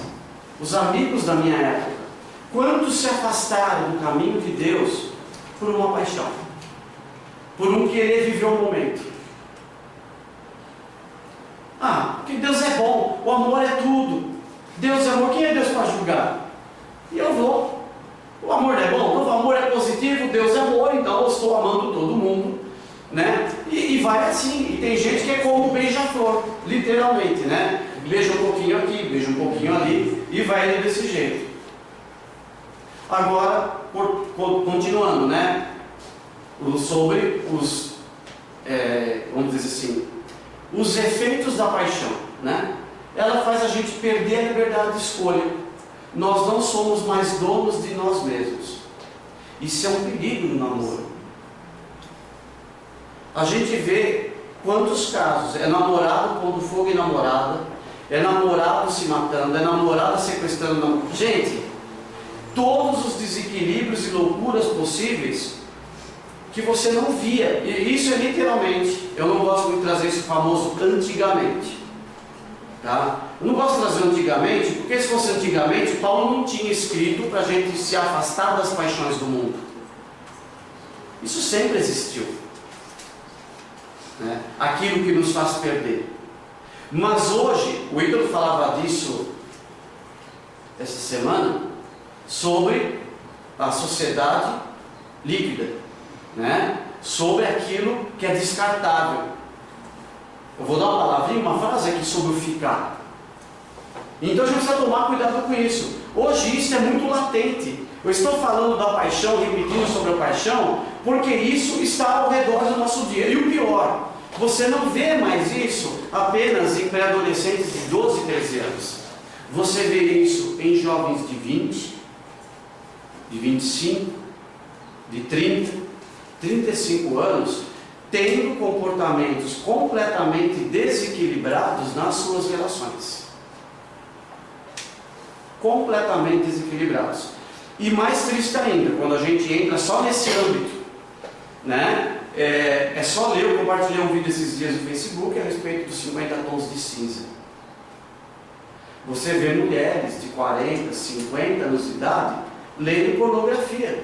os amigos da minha época, quantos se afastaram do caminho de Deus por uma paixão, por um querer viver o momento. Porque Deus é bom, o amor é tudo. Deus é amor, quem é Deus para julgar? E eu vou. O amor é bom, o amor é positivo, Deus é amor, então eu estou amando todo mundo, né? E vai assim. E tem gente que é como um beija-flor, literalmente, né? Beija um pouquinho aqui, beija um pouquinho ali, e vai indo desse jeito. Agora, continuando, né? Sobre os, vamos dizer assim, os efeitos da paixão, né? Ela faz a gente perder a liberdade de escolha. Nós não somos mais donos de nós mesmos. Isso é um perigo no namoro. A gente vê quantos casos é namorado pondo fogo em namorada, é namorado se matando, é namorada sequestrando namorado. Gente, todos os desequilíbrios e loucuras possíveis que você não via. E isso é literalmente, eu não gosto muito de trazer esse famoso antigamente. Tá? Eu não gosto de trazer antigamente, porque se fosse antigamente, Paulo não tinha escrito para a gente se afastar das paixões do mundo. Isso sempre existiu, né? Aquilo que nos faz perder. Mas hoje, o Ícaro falava disso essa semana, sobre a sociedade líquida, né? Sobre aquilo que é descartável. Eu vou dar uma palavrinha, uma frase aqui sobre o ficar. Então a gente precisa tomar cuidado com isso. Hoje isso é muito latente. Eu estou falando da paixão, repetindo sobre a paixão, porque isso está ao redor do nosso dia. E o pior, você não vê mais isso apenas em pré-adolescentes de 12, 13 anos. Você vê isso em jovens de 20, de 25, de 30, 35 anos, tendo comportamentos completamente desequilibrados nas suas relações. Completamente desequilibrados. E mais triste ainda, quando a gente entra só nesse âmbito, né? É só ler, eu compartilhei um vídeo esses dias no Facebook a respeito dos 50 tons de cinza. Você vê mulheres de 40, 50 anos de idade lendo pornografia,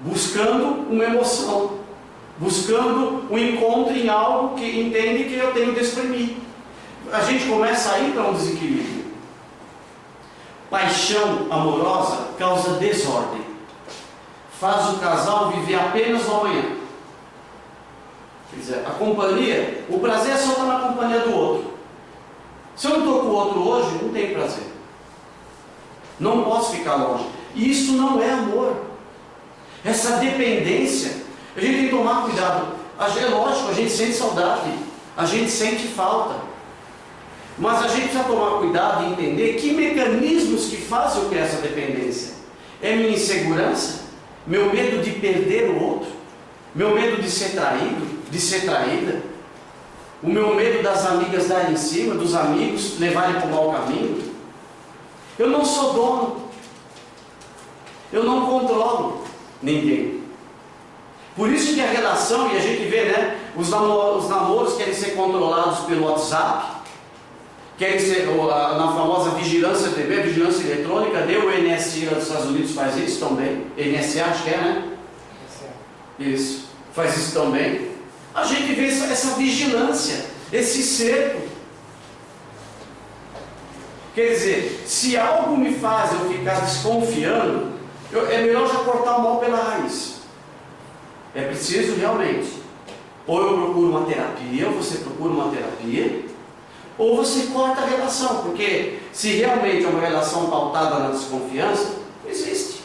buscando uma emoção, buscando um encontro em algo que entende que eu tenho que exprimir. A gente começa a ir para um desequilíbrio. Paixão amorosa causa desordem, faz o casal viver apenas no amanhã. Quer dizer, a companhia, o prazer é só estar na companhia do outro. Se eu não estou com o outro hoje, não tem prazer, não posso ficar longe. E isso não é amor. Essa dependência, a gente tem que tomar cuidado. É lógico, a gente sente saudade, a gente sente falta, mas a gente precisa tomar cuidado e entender que mecanismos que fazem o que é essa dependência. É minha insegurança, meu medo de perder o outro, meu medo de ser traído, de ser traída, o meu medo das amigas darem em cima, dos amigos levarem para o mau caminho. Eu não sou dono, eu não controlo ninguém. Por isso que a relação, e a gente vê, né, os namoros querem ser controlados pelo WhatsApp, querem ser na famosa vigilância TV, vigilância eletrônica. O NSA dos Estados Unidos faz isso também. NSA, acho que é, né? Isso, faz isso também. a gente vê essa vigilância, esse cerco. Quer dizer, se algo me faz eu ficar desconfiando, é melhor já cortar o mal pela raiz. É preciso realmente, ou eu procuro uma terapia, ou você procura uma terapia, ou você corta a relação, porque se realmente é uma relação pautada na desconfiança, não existe.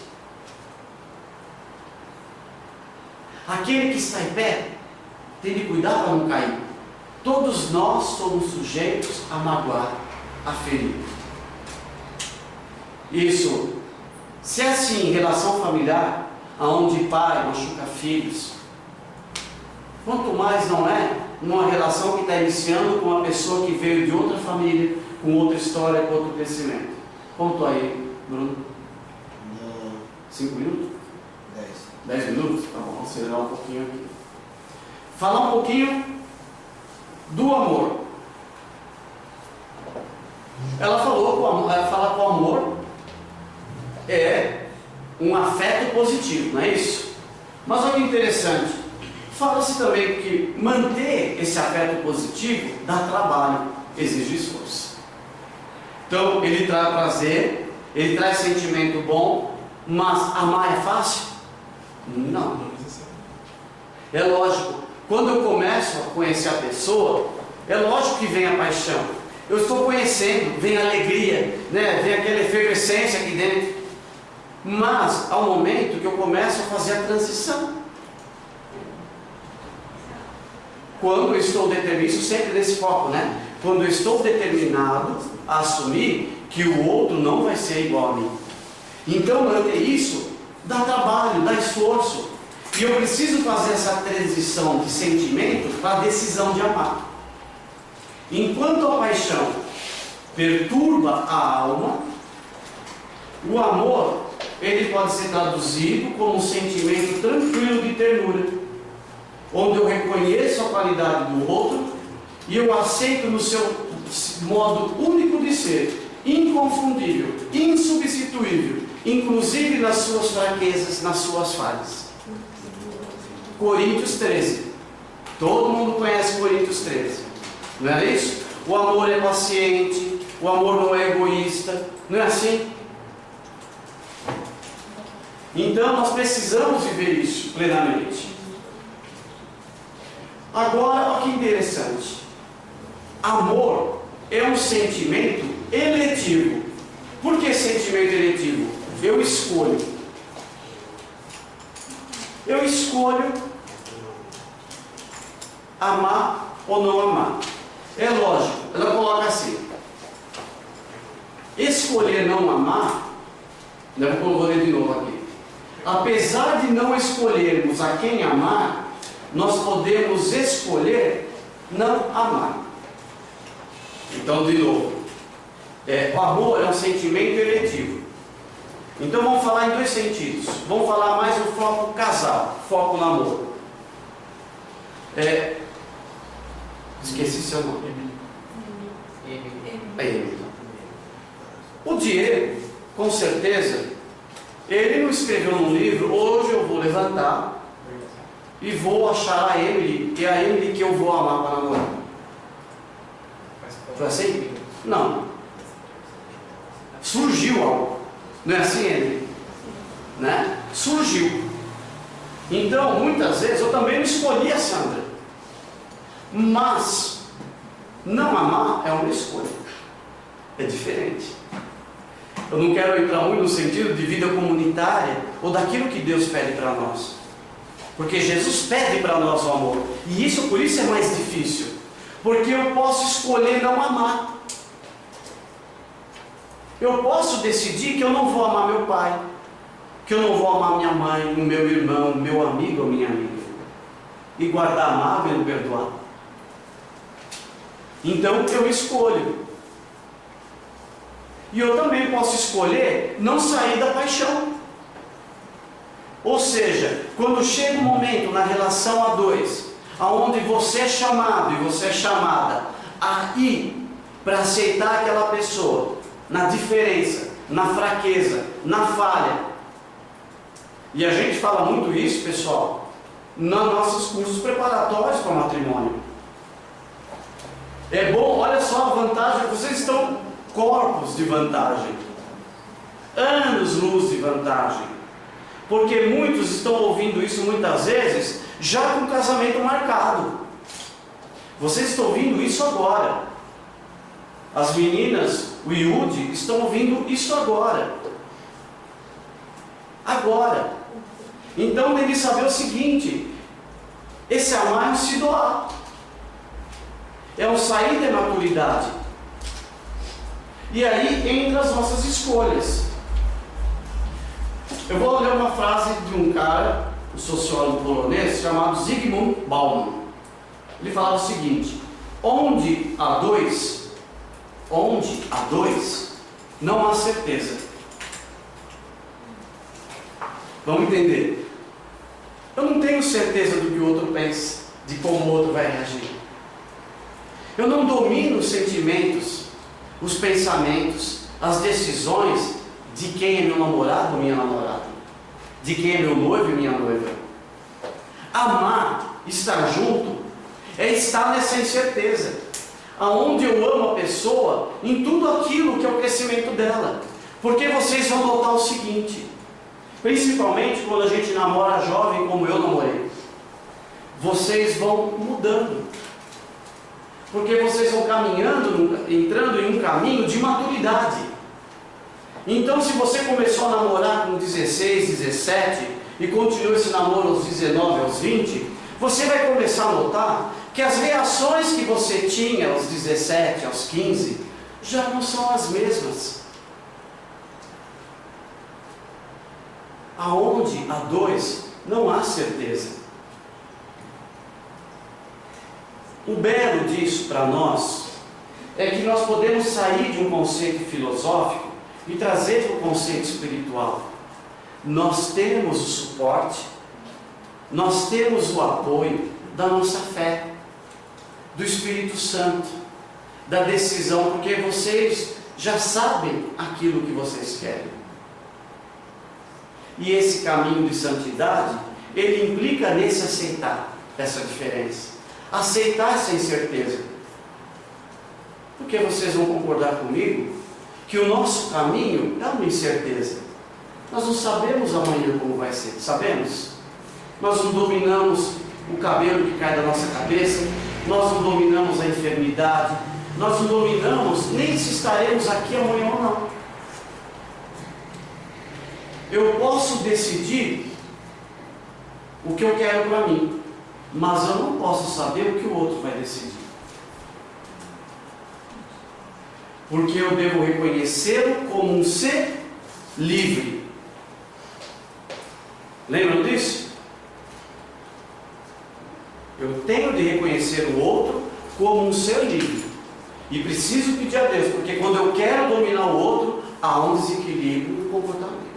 Aquele que está em pé, tem de cuidar para não cair. Todos nós somos sujeitos a magoar, a ferir. Isso, se é assim em relação familiar, aonde pai machuca filhos, quanto mais não é numa relação que está iniciando com uma pessoa que veio de outra família, com outra história, com outro crescimento. Ponto aí, Bruno. 5 minutos? 10 minutos? Tá bom, vamos acelerar um pouquinho aqui. Falar um pouquinho do amor. Ela falou que o amor, falar com o amor é um afeto positivo, não é isso? Mas olha que interessante, fala-se também que manter esse afeto positivo dá trabalho, exige esforço. Então ele traz prazer, ele traz sentimento bom, mas amar é fácil? Não. É lógico, quando eu começo a conhecer a pessoa, é lógico que vem a paixão. Eu estou conhecendo, vem a alegria, né? Vem aquela efervescência aqui dentro. Mas há um momento que eu começo a fazer a transição. Quando eu estou determinado, isso sempre nesse foco, né? Quando eu estou determinado a assumir que o outro não vai ser igual a mim. Então manter isso dá trabalho, dá esforço. E eu preciso fazer essa transição de sentimento para a decisão de amar. Enquanto a paixão perturba a alma, o amor, ele pode ser traduzido como um sentimento tranquilo de ternura, onde eu reconheço a qualidade do outro e eu aceito no seu modo único de ser, inconfundível, insubstituível, inclusive nas suas fraquezas, nas suas falhas. Coríntios 13. Todo mundo conhece Coríntios 13, não é isso? O amor é paciente, o amor não é egoísta, não é assim? Então nós precisamos viver isso plenamente. Agora, olha que interessante. Amor é um sentimento eletivo. Por que sentimento eletivo? Eu escolho. Eu escolho amar ou não amar. É lógico, ela coloca assim: escolher não amar, eu vou ler de novo aqui. Apesar de não escolhermos a quem amar, nós podemos escolher não amar. Então, de novo, o amor é um sentimento eletivo. Então vamos falar em dois sentidos. Vamos falar mais no foco casal, foco no amor. Esqueci seu nome. Emily. O Diego, com certeza, ele não escreveu num livro: hoje eu vou levantar e vou achar a Emily, que é a Emily que eu vou amar para namorar. Foi assim? Não. Surgiu algo. Não é assim, Emily? Né? Surgiu. Então, muitas vezes, eu também não escolhi a Sandra. Mas, não amar é uma escolha. É diferente. Eu não quero entrar muito no sentido de vida comunitária ou daquilo que Deus pede para nós. Porque Jesus pede para nós o amor. E isso, por isso é mais difícil. Porque eu posso escolher não amar. Eu posso decidir que eu não vou amar meu pai, que eu não vou amar minha mãe, o meu irmão, meu amigo ou minha amiga, e guardar a mágoa e não perdoar. Então eu escolho. E eu também posso escolher não sair da paixão. Ou seja, quando chega um momento na relação a dois, aonde você é chamado e você é chamada a ir para aceitar aquela pessoa, na diferença, na fraqueza, na falha. E a gente fala muito isso, pessoal, nos nossos cursos preparatórios para o matrimônio. É bom, olha só a vantagem, vocês estão corpos de vantagem, anos-luz de vantagem, porque muitos estão ouvindo isso muitas vezes já com o casamento marcado. Vocês estão ouvindo isso agora. As meninas, o Yudi, estão ouvindo isso agora. Agora. Então tem que saber o seguinte: esse amar é um se doar, é um sair da maturidade. E aí entra as nossas escolhas. Eu vou ler uma frase de um cara, um sociólogo polonês, chamado Zygmunt Bauman. Ele falava o seguinte: onde há dois, não há certeza. Vamos entender. Eu não tenho certeza do que o outro pensa, de como o outro vai reagir. Eu não domino os sentimentos, os pensamentos, as decisões de quem é meu namorado ou minha namorada, de quem é meu noivo e minha noiva. Amar, estar junto, é estar nessa incerteza, aonde eu amo a pessoa em tudo aquilo que é o crescimento dela. Porque vocês vão notar o seguinte, principalmente quando a gente namora jovem como eu namorei, vocês vão mudando, porque vocês vão caminhando, entrando em um caminho de maturidade. Então, se você começou a namorar com 16, 17 e continuou esse namoro aos 19, aos 20, você vai começar a notar que as reações que você tinha aos 17, aos 15, já não são as mesmas. Aonde há dois, não há certeza. O belo disso para nós é que nós podemos sair de um conceito filosófico e trazer para o conceito espiritual. Nós temos o suporte, nós temos o apoio da nossa fé, do Espírito Santo, da decisão, porque vocês já sabem aquilo que vocês querem. E esse caminho de santidade, ele implica nesse aceitar essa diferença, aceitar essa incerteza. Porque vocês vão concordar comigo que o nosso caminho é uma incerteza. Nós não sabemos amanhã como vai ser, sabemos? Nós não dominamos o cabelo que cai da nossa cabeça, nós não dominamos a enfermidade, nós não dominamos nem se estaremos aqui amanhã ou não. Eu posso decidir o que eu quero para mim, mas eu não posso saber o que o outro vai decidir. Porque eu devo reconhecê-lo como um ser livre. Lembram disso? Eu tenho de reconhecer o outro como um ser livre. E preciso pedir a Deus, porque quando eu quero dominar o outro, há um desequilíbrio no comportamento.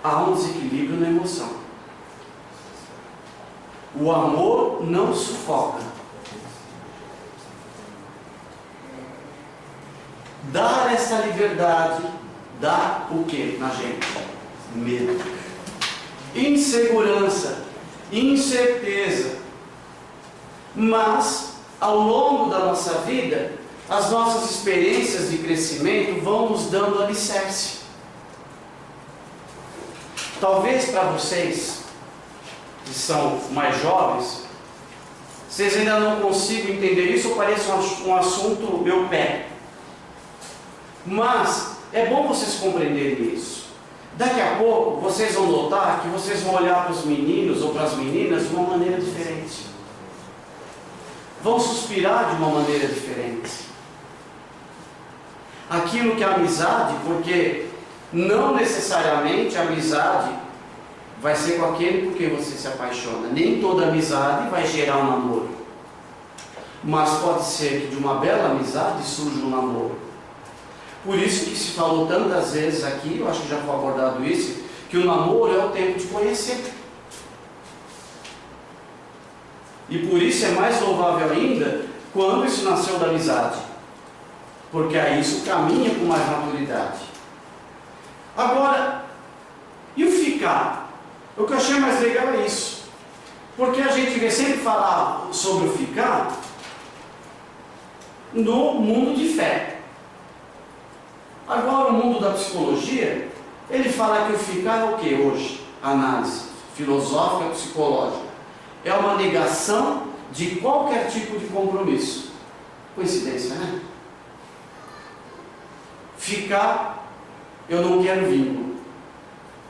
Há um desequilíbrio na emoção. O amor não sufoca. Dar essa liberdade dá o que na gente? Medo, insegurança, incerteza. Mas ao longo da nossa vida, as nossas experiências de crescimento vão nos dando alicerce. Talvez para vocês que são mais jovens, vocês ainda não consigam entender isso, ou pareça um assunto meu pé. Mas é bom vocês compreenderem isso. Daqui a pouco vocês vão notar que vocês vão olhar para os meninos ou para as meninas de uma maneira diferente. Vão suspirar de uma maneira diferente. Aquilo que é amizade, porque não necessariamente a amizade vai ser com aquele por quem você se apaixona. Nem toda amizade vai gerar um namoro. Mas pode ser que de uma bela amizade surja um namoro. Por isso que se falou tantas vezes aqui, eu acho que já foi abordado isso, que o namoro é o tempo de conhecer. E por isso é mais louvável ainda quando isso nasceu da amizade. Porque aí isso caminha com mais maturidade. Agora, e o ficar? O que eu achei mais legal é isso. Porque a gente vê sempre falar sobre o ficar no mundo de fé. Agora o mundo da psicologia, ele fala que o ficar é o que hoje? Análise filosófica, psicológica. É uma negação de qualquer tipo de compromisso. Coincidência, né? Ficar, eu não quero vínculo.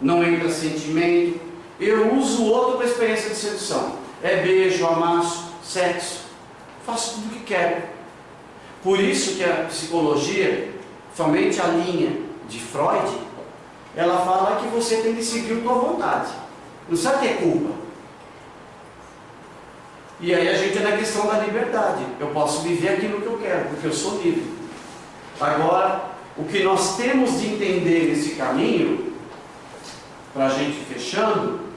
Não entra sentimento. Eu uso o outro para experiência de sedução. É beijo, amasso, sexo. Faço tudo o que quero. Por isso que a psicologia, somente a linha de Freud, ela fala que você tem que seguir a tua vontade. Não sabe ter culpa. E aí a gente é na questão da liberdade. Eu posso viver aquilo que eu quero, porque eu sou livre. Agora, o que nós temos de entender nesse caminho, para a gente fechando,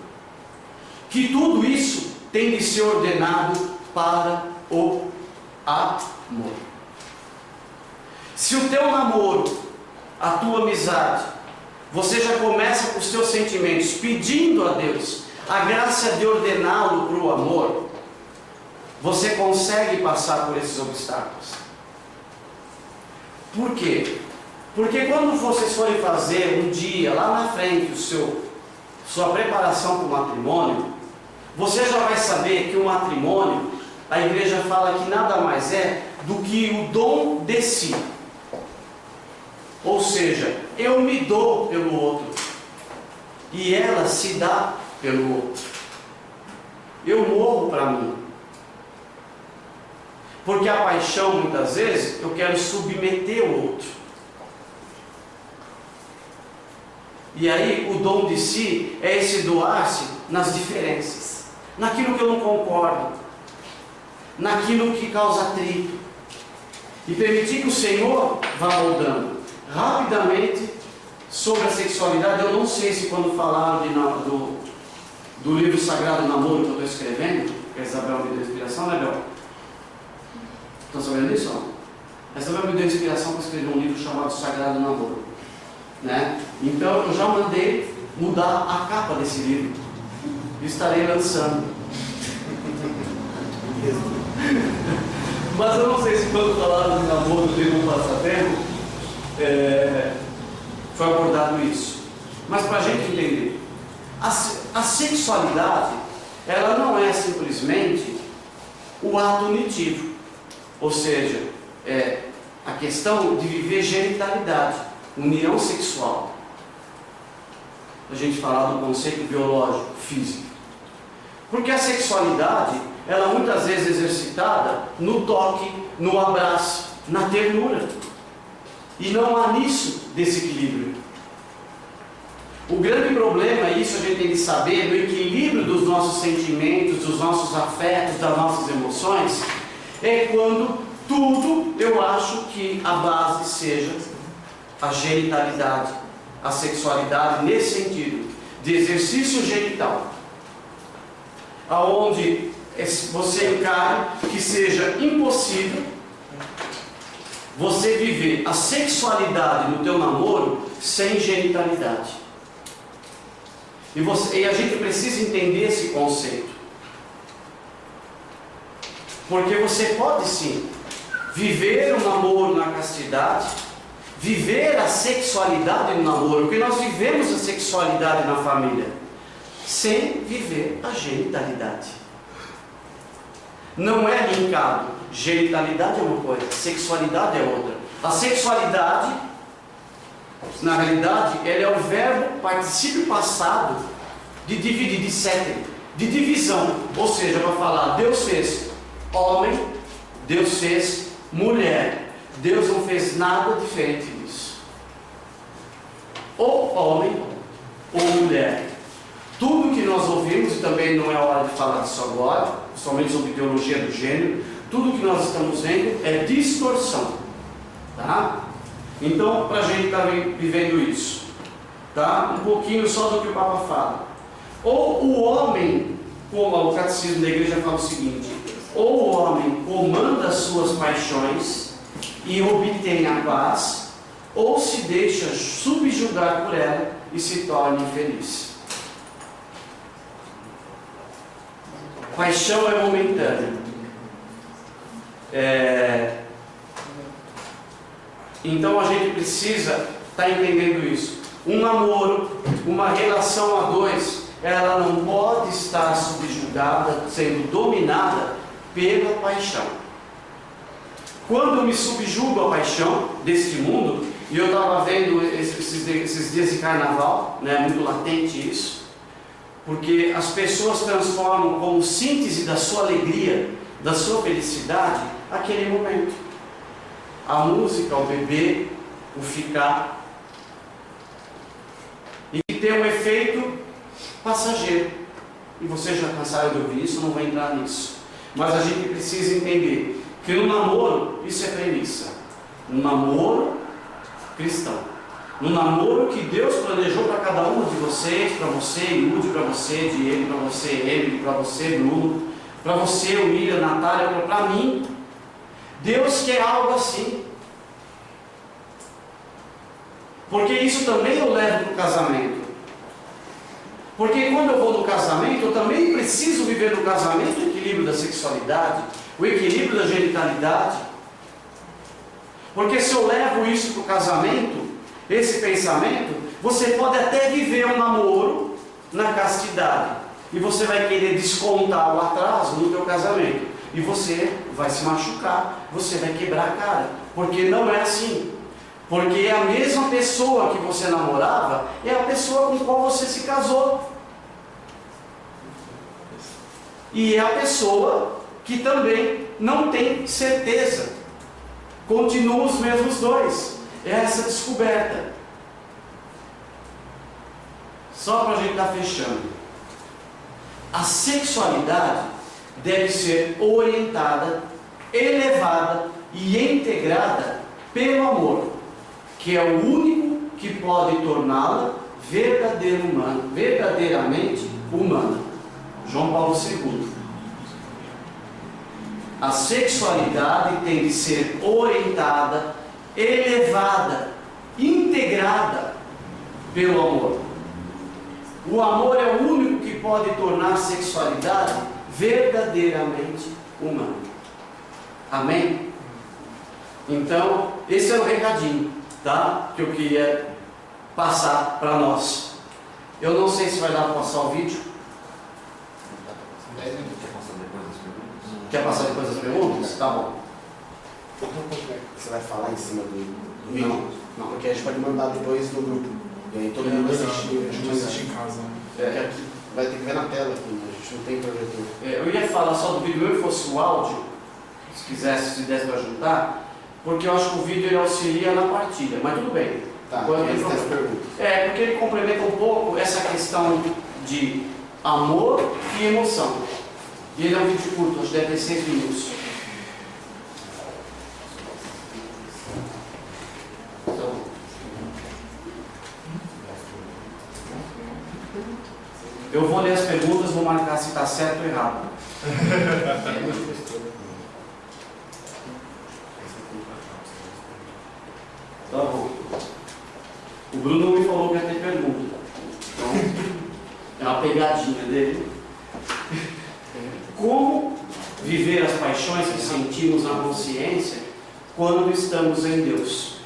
que tudo isso tem de ser ordenado para o amor. Se o teu namoro, a tua amizade, você já começa com os teus sentimentos pedindo a Deus a graça de ordená-lo para o amor, você consegue passar por esses obstáculos. Por quê? Porque quando vocês forem fazer um dia lá na frente sua preparação para o matrimônio, você já vai saber que o matrimônio, a igreja fala que nada mais é do que o dom de si. Ou seja, eu me dou pelo outro e ela se dá pelo outro. Eu morro para mim. Porque a paixão, muitas vezes, eu quero submeter o outro. E aí, o dom de si é esse doar-se nas diferenças, naquilo que eu não concordo, naquilo que causa atrito, e permitir que o Senhor vá moldando. Rapidamente, sobre a sexualidade, eu não sei se quando falaram do livro Sagrado Namoro que eu estou escrevendo, que a Isabel me deu inspiração, né, Bel? Estão sabendo disso? A Isabel me deu inspiração para escrever um livro chamado Sagrado Namoro, né? Então eu já mandei mudar a capa desse livro. Estarei lançando. Mas eu não sei se quando falaram de namoro do livro Passatempo, foi abordado isso. Mas para a gente entender, a sexualidade, ela não é simplesmente o ato unitivo. Ou seja, a questão de viver genitalidade, união sexual. A gente falar do conceito biológico, físico. Porque a sexualidade, ela é muitas vezes exercitada no toque, no abraço, na ternura. E não há nisso desequilíbrio. O grande problema, e isso a gente tem que saber, do equilíbrio dos nossos sentimentos, dos nossos afetos, das nossas emoções, é quando tudo eu acho que a base seja a genitalidade, a sexualidade nesse sentido, de exercício genital, aonde você encare que seja impossível você viver a sexualidade no teu namoro sem genitalidade. E a gente precisa entender esse conceito. Porque você pode sim viver o namoro na castidade, viver a sexualidade no namoro, porque nós vivemos a sexualidade na família, sem viver a genitalidade. Não é linkado. Genitalidade é uma coisa, sexualidade é outra. A sexualidade, na realidade, ela é o verbo particípio passado de dividir, de sete, de divisão. Ou seja, para falar, Deus fez homem, Deus fez mulher. Deus não fez nada diferente disso. Ou homem ou mulher. Tudo que nós ouvimos, e também não é hora de falar disso agora, somente sobre teologia do gênero, tudo que nós estamos vendo é distorção. Tá? Então, para a gente estar vivendo isso, tá? Um pouquinho só do que o Papa fala. Ou o homem, como o catecismo da igreja fala o seguinte: ou o homem comanda as suas paixões e obtém a paz, ou se deixa subjugar por ela e se torna infeliz. Paixão é momentânea. Então a gente precisa estar entendendo isso. Um namoro, uma relação a dois, ela não pode estar subjugada, sendo dominada pela paixão. Quando eu me subjugo à paixão deste mundo, e eu estava vendo esses dias de carnaval, né, muito latente isso, porque as pessoas transformam como síntese da sua alegria, da sua felicidade, aquele momento. A música, o beber, o ficar, e que tem um efeito passageiro. E vocês já cansaram de ouvir isso, não vou entrar nisso. Mas a gente precisa entender que no namoro, isso é premissa. No namoro cristão. No namoro que Deus planejou para cada um de vocês, para você, Yudi, para você, Diego, para você, Emily, para você, Bruno, para você, William, Natália, para mim. Deus quer algo assim. Porque isso também eu levo para o casamento. Porque quando eu vou no casamento, eu também preciso viver no casamento o equilíbrio da sexualidade, o equilíbrio da genitalidade. Porque se eu levo isso para o casamento, esse pensamento, você pode até viver um namoro na castidade. E você vai querer descontar o atraso no teu casamento. E você vai se machucar, você vai quebrar a cara. Porque não é assim. Porque é a mesma pessoa que você namorava, é a pessoa com qual você se casou. E é a pessoa que também não tem certeza. Continuam os mesmos dois. É essa descoberta. Só para a gente estar fechando. A sexualidade deve ser orientada, elevada e integrada pelo amor, que é o único que pode torná-la verdadeiramente humana. João Paulo II. A sexualidade tem de ser orientada, elevada, integrada pelo amor. O amor é o único que pode tornar a sexualidade verdadeiramente humana. Amém? Então, esse é o recadinho, tá? Que eu queria passar para nós. Eu não sei se vai dar para passar o vídeo. 10 minutos. Quer passar depois das perguntas? Tá bom. Você vai falar em cima do Não, não. Porque a gente pode mandar depois no grupo. E aí todo mundo assistir. A gente assiste em casa. Vai ter que ver na tela aqui, a gente não tem projetor. Eu ia falar só do vídeo, mesmo que fosse o áudio, se desse para juntar, porque eu acho que o vídeo ele auxilia na partilha, mas tudo bem. Tá, Agora tem tem as problema. perguntas. Porque ele complementa um pouco essa questão de amor e emoção. E ele é um vídeo curto, acho que deve ter 6 minutos. Então, eu vou ler as perguntas, vou marcar se está certo ou errado. Tá bom. O Bruno me falou que ia ter pergunta. Então, é uma pegadinha dele. Como viver as paixões que sentimos na consciência quando estamos em Deus?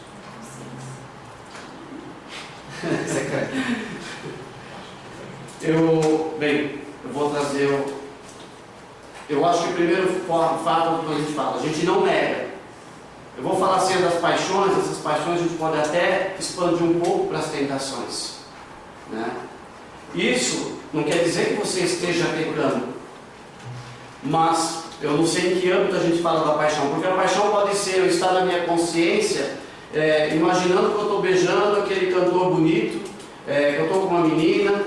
Eu vou trazer. Eu acho que o primeiro fato que a gente fala, a gente não nega. Eu vou falar assim das paixões, essas paixões a gente pode até expandir um pouco para as tentações, né? Isso não quer dizer que você esteja pecando, mas eu não sei em que âmbito a gente fala da paixão, porque a paixão pode ser eu estar na minha consciência, imaginando que eu estou beijando aquele cantor bonito, que eu estou com uma menina,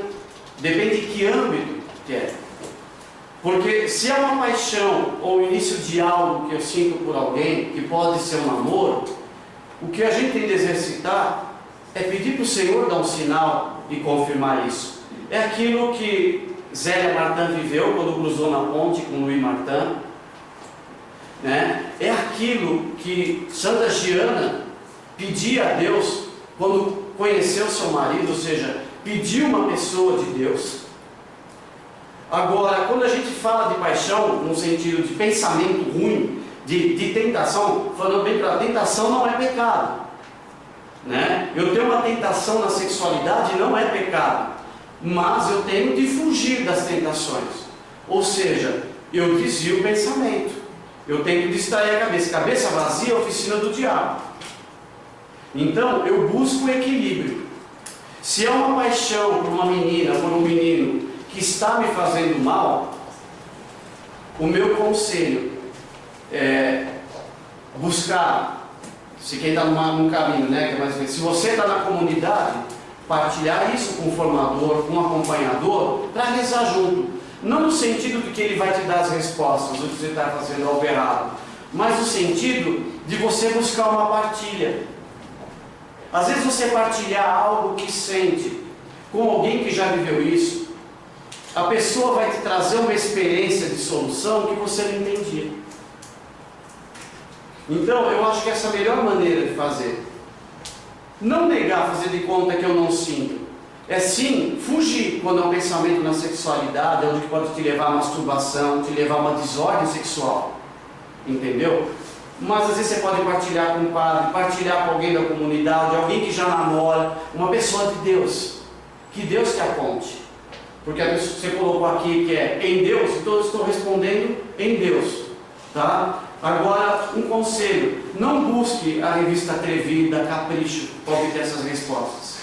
depende de que âmbito que é. Porque se é uma paixão ou o início de algo que eu sinto por alguém, que pode ser um namoro, o que a gente tem de exercitar é pedir para o Senhor dar um sinal e confirmar isso. É aquilo que Zélia Martin viveu quando cruzou na ponte com Louis Martin, né? É aquilo que Santa Giana pedia a Deus quando conheceu seu marido, ou seja, pediu uma pessoa de Deus. Agora, quando a gente fala de paixão, no sentido de pensamento ruim, de tentação, falando bem claro, tentação não é pecado, né? Eu tenho uma tentação na sexualidade, não é pecado, mas eu tenho de fugir das tentações, ou seja, eu desvio o pensamento, eu tenho que distrair a cabeça vazia é a oficina do diabo. Então eu busco o equilíbrio. Se é uma paixão por uma menina, por um menino que está me fazendo mal, o meu conselho é buscar, se quem está num caminho, né, se você está na comunidade, partilhar isso com o formador, com o acompanhador, para rezar junto. Não no sentido de que ele vai te dar as respostas, o que você está fazendo algo errado, mas no sentido de você buscar uma partilha. Às vezes você partilhar algo que sente com alguém que já viveu isso, a pessoa vai te trazer uma experiência de solução que você não entendia. Então eu acho que essa é a melhor maneira de fazer. Não negar, fazer de conta que eu não sinto. É sim fugir quando é um pensamento na sexualidade, onde pode te levar a masturbação, te levar a uma desordem sexual. Entendeu? Mas às vezes você pode partilhar com um padre, partilhar com alguém da comunidade, alguém que já namora, uma pessoa de Deus, que Deus te aponte. Porque a pessoa que você colocou aqui que é em Deus, então eu estou respondendo em Deus, tá? Agora, um conselho, não busque a revista Atrevida, Capricho, para obter essas respostas.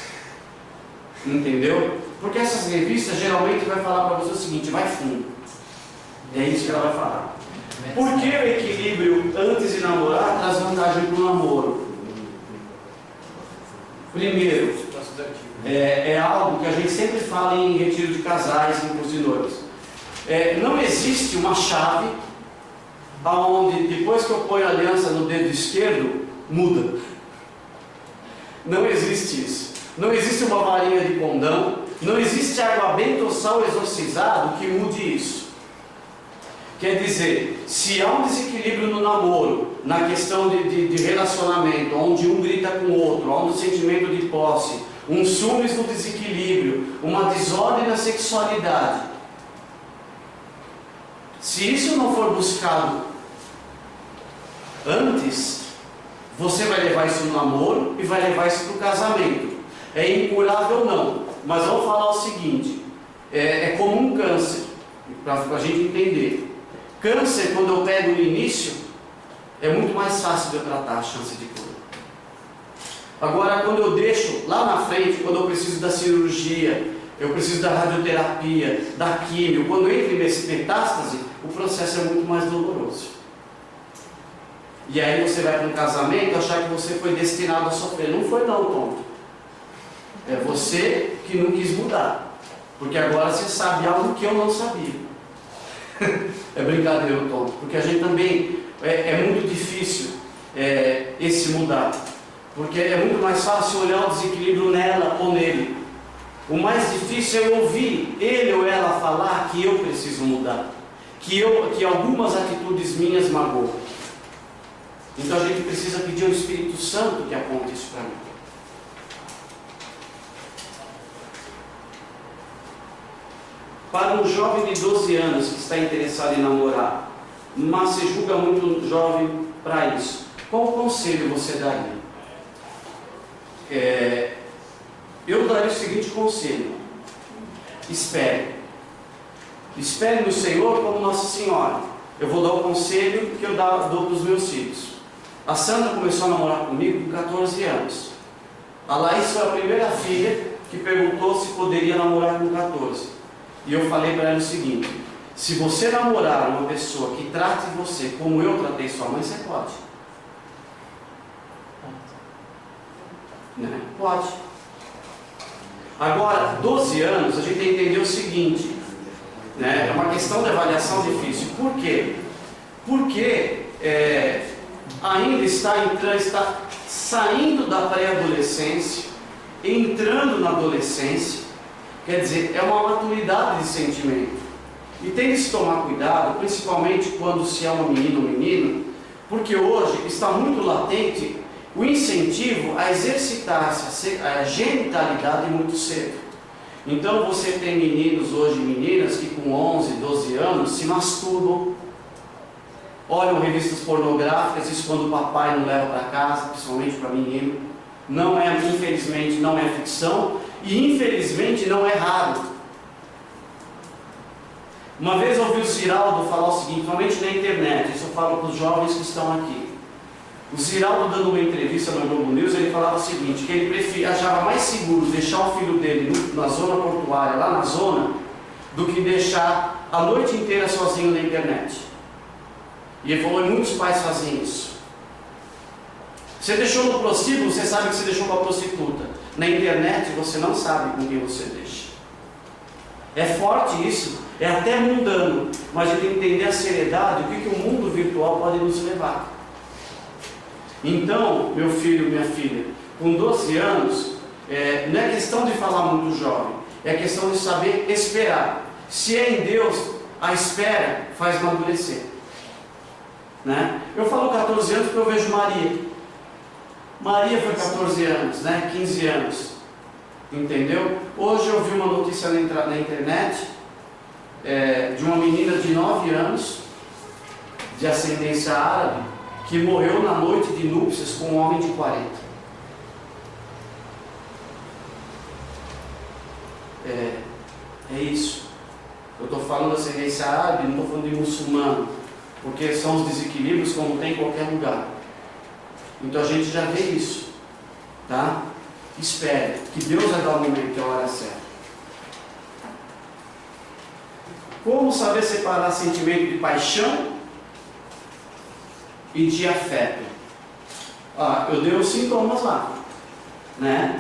Entendeu? Porque essas revistas geralmente vai falar para você o seguinte, vai fundo. É isso que ela vai falar. Por que o equilíbrio antes de namorar traz vantagem para o namoro? Primeiro, é algo que a gente sempre fala em retiro de casais, em curso de noivos. Não existe uma chave onde depois que eu ponho a aliança no dedo esquerdo, muda. Não existe isso. Não existe uma varinha de condão, não existe água benta ou sal exorcizado que mude isso. Quer dizer, se há um desequilíbrio no namoro, na questão de relacionamento, onde um grita com o outro, há um sentimento de posse, um ciúmes no desequilíbrio, uma desordem na sexualidade, se isso não for buscado antes, você vai levar isso no namoro e vai levar isso para o casamento. É incurável não, mas vamos falar o seguinte, é como um câncer, para a gente entender. Câncer, quando eu pego no início, é muito mais fácil de eu tratar a chance de cura. Agora, quando eu deixo lá na frente, quando eu preciso da cirurgia, eu preciso da radioterapia, da químio, quando eu entro em metástase, o processo é muito mais doloroso. E aí você vai para um casamento achar que você foi destinado a sofrer. Não foi não, tonto. É você que não quis mudar. Porque agora você sabe algo que eu não sabia. É brincadeira, tonto. Porque a gente também é muito difícil esse mudar. Porque é muito mais fácil olhar o desequilíbrio nela ou nele. O mais difícil é ouvir ele ou ela falar que eu preciso mudar. Que algumas atitudes minhas magoam. Então a gente precisa pedir ao Espírito Santo que aponte isso para mim. Para um jovem de 12 anos que está interessado em namorar, mas se julga muito jovem para isso, qual conselho você daria? Eu daria o seguinte conselho: espere. Espere no Senhor como Nossa Senhora. Eu vou dar o conselho que eu dou para os meus filhos. A Sandra começou a namorar comigo com 14 anos. A Laís foi a primeira filha que perguntou se poderia namorar com 14. E eu falei para ela o seguinte: se você namorar uma pessoa que trate você como eu tratei sua mãe, você pode. Né? Pode. Agora, 12 anos, a gente tem que entender o seguinte, né? É uma questão de avaliação difícil. Por quê? Porque ainda está saindo da pré-adolescência, entrando na adolescência. Quer dizer, é uma maturidade de sentimento. E tem que se tomar cuidado, principalmente quando se é uma menina ou menino, porque hoje está muito latente o incentivo a exercitar-se a genitalidade muito cedo. Então você tem meninos hoje, meninas, que com 11, 12 anos se masturbam, olham revistas pornográficas, isso quando o papai não leva para casa, principalmente para menino. Não é, infelizmente, não é ficção, e infelizmente não é raro. Uma vez eu ouvi o Ziraldo falar o seguinte, normalmente na internet, isso eu falo para os jovens que estão aqui. O Ziraldo, dando uma entrevista no Globo News, ele falava o seguinte, que ele achava mais seguro deixar o filho dele na zona portuária, lá na zona, do que deixar a noite inteira sozinho na internet. E ele falou, e muitos pais fazem isso. Você deixou no prostíbulo, você sabe que você deixou com a prostituta. Na internet você não sabe com quem você deixa. É forte isso, é até mundano, mas a gente tem que entender a seriedade, o que o mundo virtual pode nos levar. Então, meu filho, minha filha, com 12 anos, não é questão de falar muito jovem, é questão de saber esperar. Se é em Deus, a espera faz amadurecer. Né? Eu falo 14 anos porque eu vejo Maria. Maria foi 14 anos, né? 15 anos, entendeu? Hoje eu vi uma notícia na internet de uma menina de 9 anos, de ascendência árabe, que morreu na noite de núpcias com um homem de 40. É isso. Eu estou falando de ascendência árabe, não estou falando de muçulmano, porque são os desequilíbrios como tem em qualquer lugar. Então a gente já vê isso, tá? Espere, que Deus vai dar o momento e a hora certa. Como saber separar sentimento de paixão e de afeto? Eu dei os sintomas lá, né?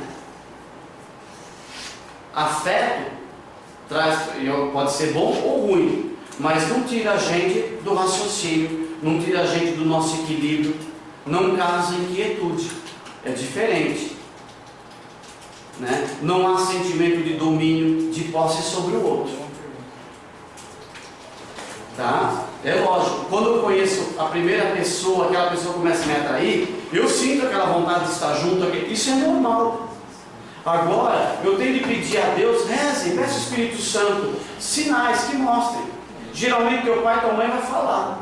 Afeto pode ser bom ou ruim, mas não tira a gente do raciocínio, não tira a gente do nosso equilíbrio, não causa inquietude, é diferente, né? Não há sentimento de domínio, de posse sobre o outro, tá? É lógico, quando eu conheço a primeira pessoa, aquela pessoa começa a me atrair, eu sinto aquela vontade de estar junto, isso é normal. Agora, eu tenho de pedir a Deus, reze, peça o Espírito Santo, sinais que mostrem. Geralmente teu pai e tua mãe vai falar,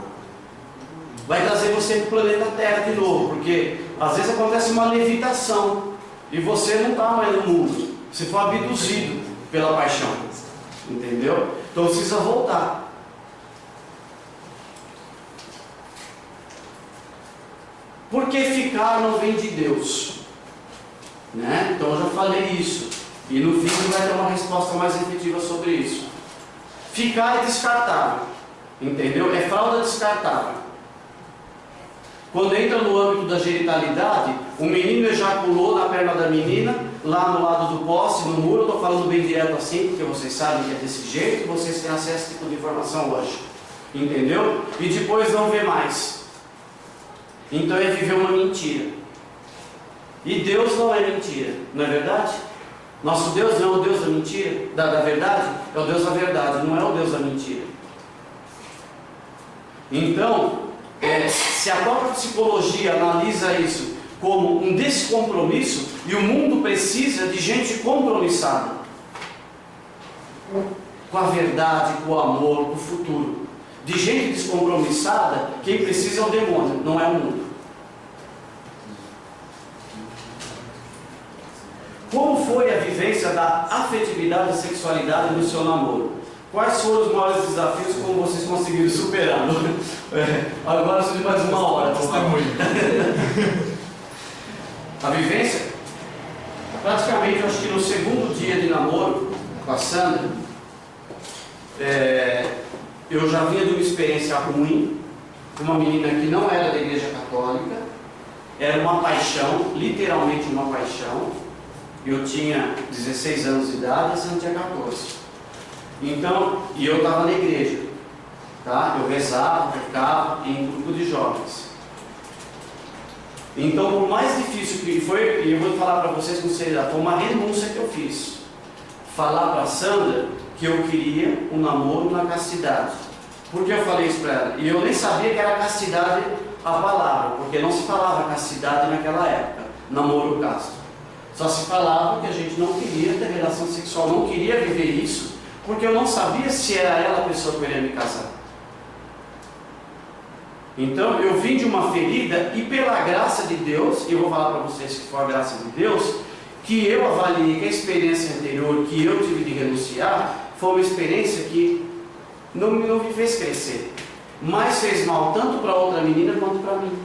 vai trazer você para o planeta Terra de novo, porque às vezes acontece uma levitação e você não está mais no mundo, você foi abduzido pela paixão, entendeu? Então precisa voltar. Porque ficar não vem de Deus, né? Então eu já falei isso, e no vídeo vai ter uma resposta mais efetiva sobre isso. Ficar é descartável, entendeu? É fralda descartável. Quando entra no âmbito da genitalidade, o menino ejaculou na perna da menina, lá no lado do poste, no muro. Eu estou falando bem direto assim, porque vocês sabem que é desse jeito, e vocês têm acesso a esse tipo de informação hoje, entendeu? E depois não vê mais. Então é viver uma mentira. E Deus não é mentira, não é verdade? Nosso Deus não é o Deus da mentira, da verdade, é o Deus da verdade, não é o Deus da mentira. Então, se a própria psicologia analisa isso como um descompromisso, e o mundo precisa de gente compromissada com a verdade, com o amor, com o futuro. De gente descompromissada, quem precisa é o demônio, não é o mundo. Como foi a vivência da afetividade e sexualidade no seu namoro? Quais foram os maiores desafios, como vocês conseguiram superar? Agora só de mais uma hora. A vivência? Praticamente, eu acho que no segundo dia de namoro com a Sandra, eu já vinha de uma experiência ruim, com uma menina que não era da igreja católica, era uma paixão, literalmente uma paixão. Eu tinha 16 anos de idade, a Sandra tinha 14. Então, e eu estava na igreja, tá? Eu rezava, ficava em grupo de jovens. Então, por mais difícil que foi, e eu vou falar para vocês com seriedade, foi uma renúncia que eu fiz. Falar para a Sandra que eu queria um namoro na castidade. Por que eu falei isso para ela? E eu nem sabia que era castidade a palavra, porque não se falava castidade naquela época, namoro casto. Só se falava que a gente não queria ter relação sexual, não queria viver isso, porque eu não sabia se era ela a pessoa que eu iria me casar. Então eu vim de uma ferida, e pela graça de Deus, e eu vou falar para vocês que foi a graça de Deus, que eu avaliei que a experiência anterior que eu tive de renunciar foi uma experiência que não me fez crescer, mas fez mal tanto para outra menina quanto para mim,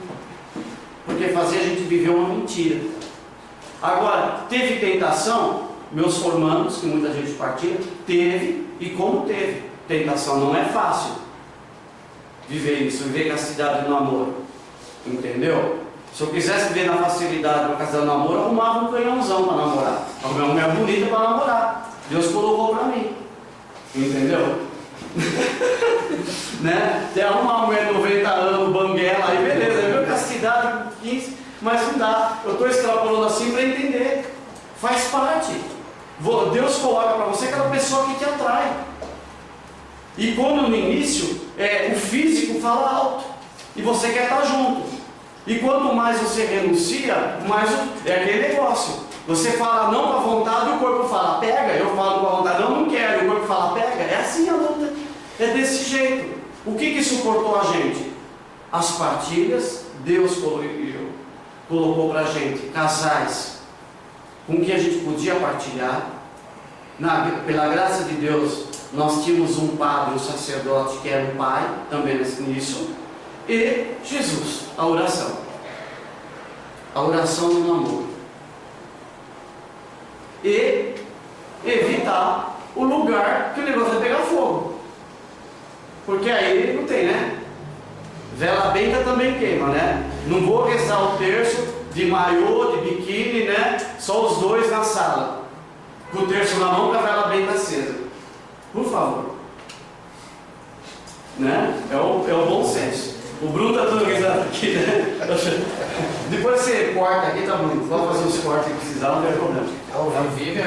porque fazia a gente viver uma mentira. Agora, teve tentação, meus formandos, que muita gente partilha, teve, e como teve. Tentação não é fácil viver isso, viver castidade no namoro, entendeu? Se eu quisesse viver na facilidade para castidade no namoro, eu arrumava um canhãozão para namorar, uma mulher bonita para namorar, Deus colocou para mim, entendeu? Né? Tem uma mulher de 90 anos, banguela, aí beleza, viu? Castidade 15, mas não dá. Eu estou extrapolando assim para entender, faz parte. Deus coloca para você aquela pessoa que te atrai. E quando no início o físico fala alto e você quer estar junto, e quanto mais você renuncia, mais é aquele negócio. Você fala não com a vontade e o corpo fala pega. Eu falo com a vontade não quero, e o corpo fala pega. É assim a luta, é desse jeito. O que suportou a gente? As partilhas. Deus colocou para a gente casais com que a gente podia partilhar. Pela graça de Deus, nós tínhamos um padre, um sacerdote que era um pai também nisso, e Jesus, a oração no namoro, e evitar o lugar que o negócio vai pegar fogo, porque aí não tem, né? Vela benta também queima, né? Não vou rezar o terço de maiô, de biquíni, né? Só os dois na sala, com o terço na mão, com a vela benta acesa, por favor, né? É o bom senso. O Bruno está todo risado aqui, né? Depois você corta aqui, tá bonito. Vamos fazer os cortes que precisar, não tem problema. É ao vivo,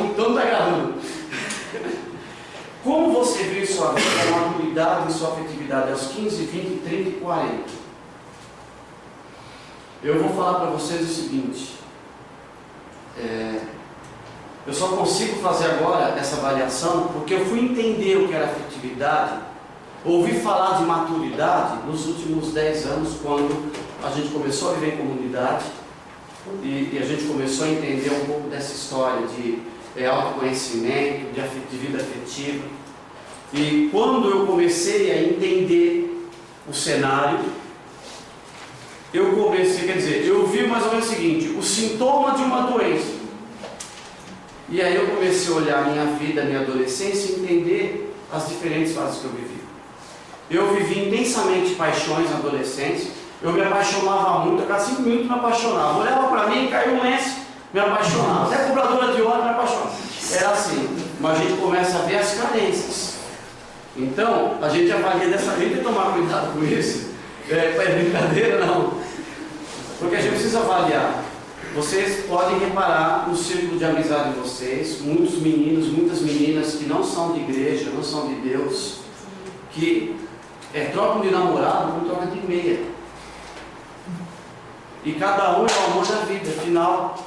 Então tá gravando. Como você viu em sua vida a maturidade e sua afetividade aos 15, 20, 30 e 40? Eu vou falar para vocês o seguinte. Eu só consigo fazer agora essa avaliação porque eu fui entender o que era afetividade, ouvi falar de maturidade nos últimos 10 anos, quando a gente começou a viver em comunidade e a gente começou a entender um pouco dessa história de autoconhecimento, de vida afetiva. E quando eu comecei a entender o cenário, eu vi mais ou menos o seguinte: o sintoma de uma doença. E aí eu comecei a olhar a minha vida, a minha adolescência, e entender as diferentes fases que eu vivi. Eu vivi intensamente paixões na adolescência. Eu me apaixonava muito, a cada 5 minutos me apaixonava. Olhava para mim, caiu um lenço, me apaixonava. Até cobradora de óleo me apaixonava. Era assim. Mas a gente começa a ver as carências. Então, a gente avalia dessa gente, tem que tomar cuidado com isso. É brincadeira, não. Porque a gente precisa avaliar. Vocês podem reparar no círculo de amizade de vocês, muitos meninos, muitas meninas que não são de igreja, não são de Deus, que trocam de namorado com troca de meia. E cada um é o amor da vida, afinal.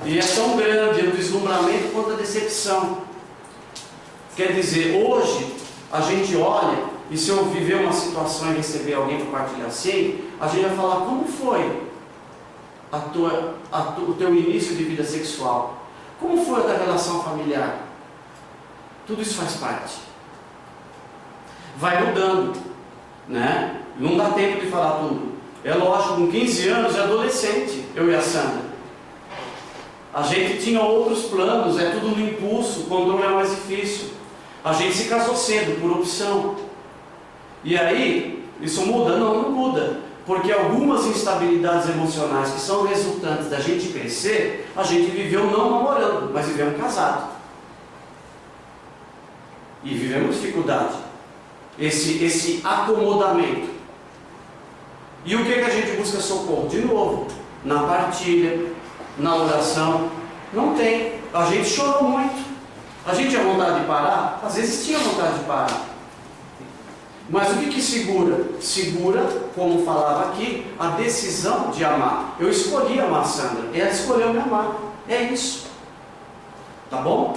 E é tão grande o deslumbramento quanto a decepção. Quer dizer, hoje a gente olha, e se eu viver uma situação e receber alguém para partilhar assim, a gente vai falar: como foi o teu início de vida sexual? Como foi a tua relação familiar? Tudo isso faz parte. Vai mudando, né? Não dá tempo de falar tudo. É lógico, com 15 anos é adolescente, eu e a Sandra. A gente tinha outros planos, é tudo no impulso, o controle é mais difícil. A gente se casou cedo, por opção. E aí, isso muda? Não, não muda. Porque algumas instabilidades emocionais que são resultantes da gente crescer, a gente viveu não namorando, mas vivemos casado. E vivemos dificuldade. Esse acomodamento. E o que a gente busca socorro? De novo, na partilha, na oração. Não tem. A gente chorou muito. A gente tinha vontade de parar? Às vezes tinha vontade de parar. Mas o que segura? Segura, como falava aqui, a decisão de amar. Eu escolhi amar a Sandra, ela escolheu me amar. É isso. Tá bom?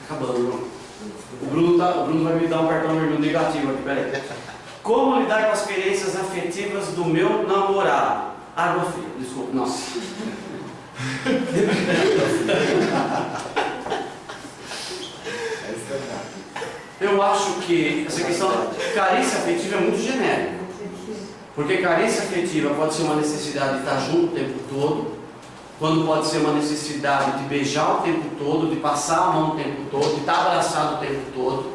Tá acabando, Bruno. O Bruno vai me dar um cartão vermelho negativo aqui, peraí. Como lidar com as experiências afetivas do meu namorado? Água fria, desculpa, não. Eu acho que essa questão de carência afetiva é muito genérica. Porque carência afetiva pode ser uma necessidade de estar junto o tempo todo, quando pode ser uma necessidade de beijar o tempo todo, de passar a mão o tempo todo, de estar abraçado o tempo todo.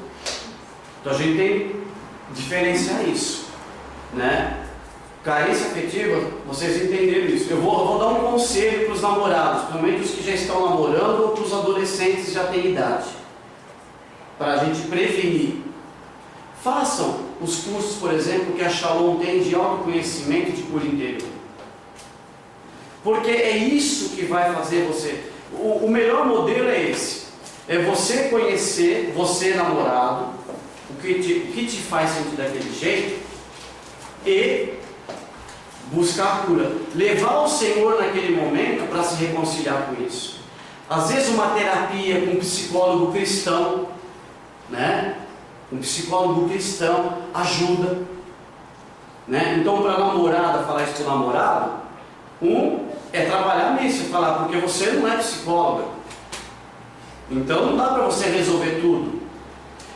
Então a gente tem que diferenciar isso, né? Carência afetiva, vocês entenderam isso. Eu vou dar um conselho para os namorados, principalmente os que já estão namorando ou para os adolescentes que já têm idade, para a gente prevenir. Façam os cursos, por exemplo, que a Shalom tem de autoconhecimento de cura interior. Porque é isso que vai fazer você. O melhor modelo é esse. É você conhecer, você namorado, o que te faz sentir daquele jeito e buscar a cura. Levar o Senhor naquele momento para se reconciliar com isso. Às vezes uma terapia com um psicólogo cristão, né? Um psicólogo cristão ajuda, né? Então, para a namorada falar isso para o namorado, é trabalhar nisso, falar, porque você não é psicóloga, então não dá para você resolver tudo.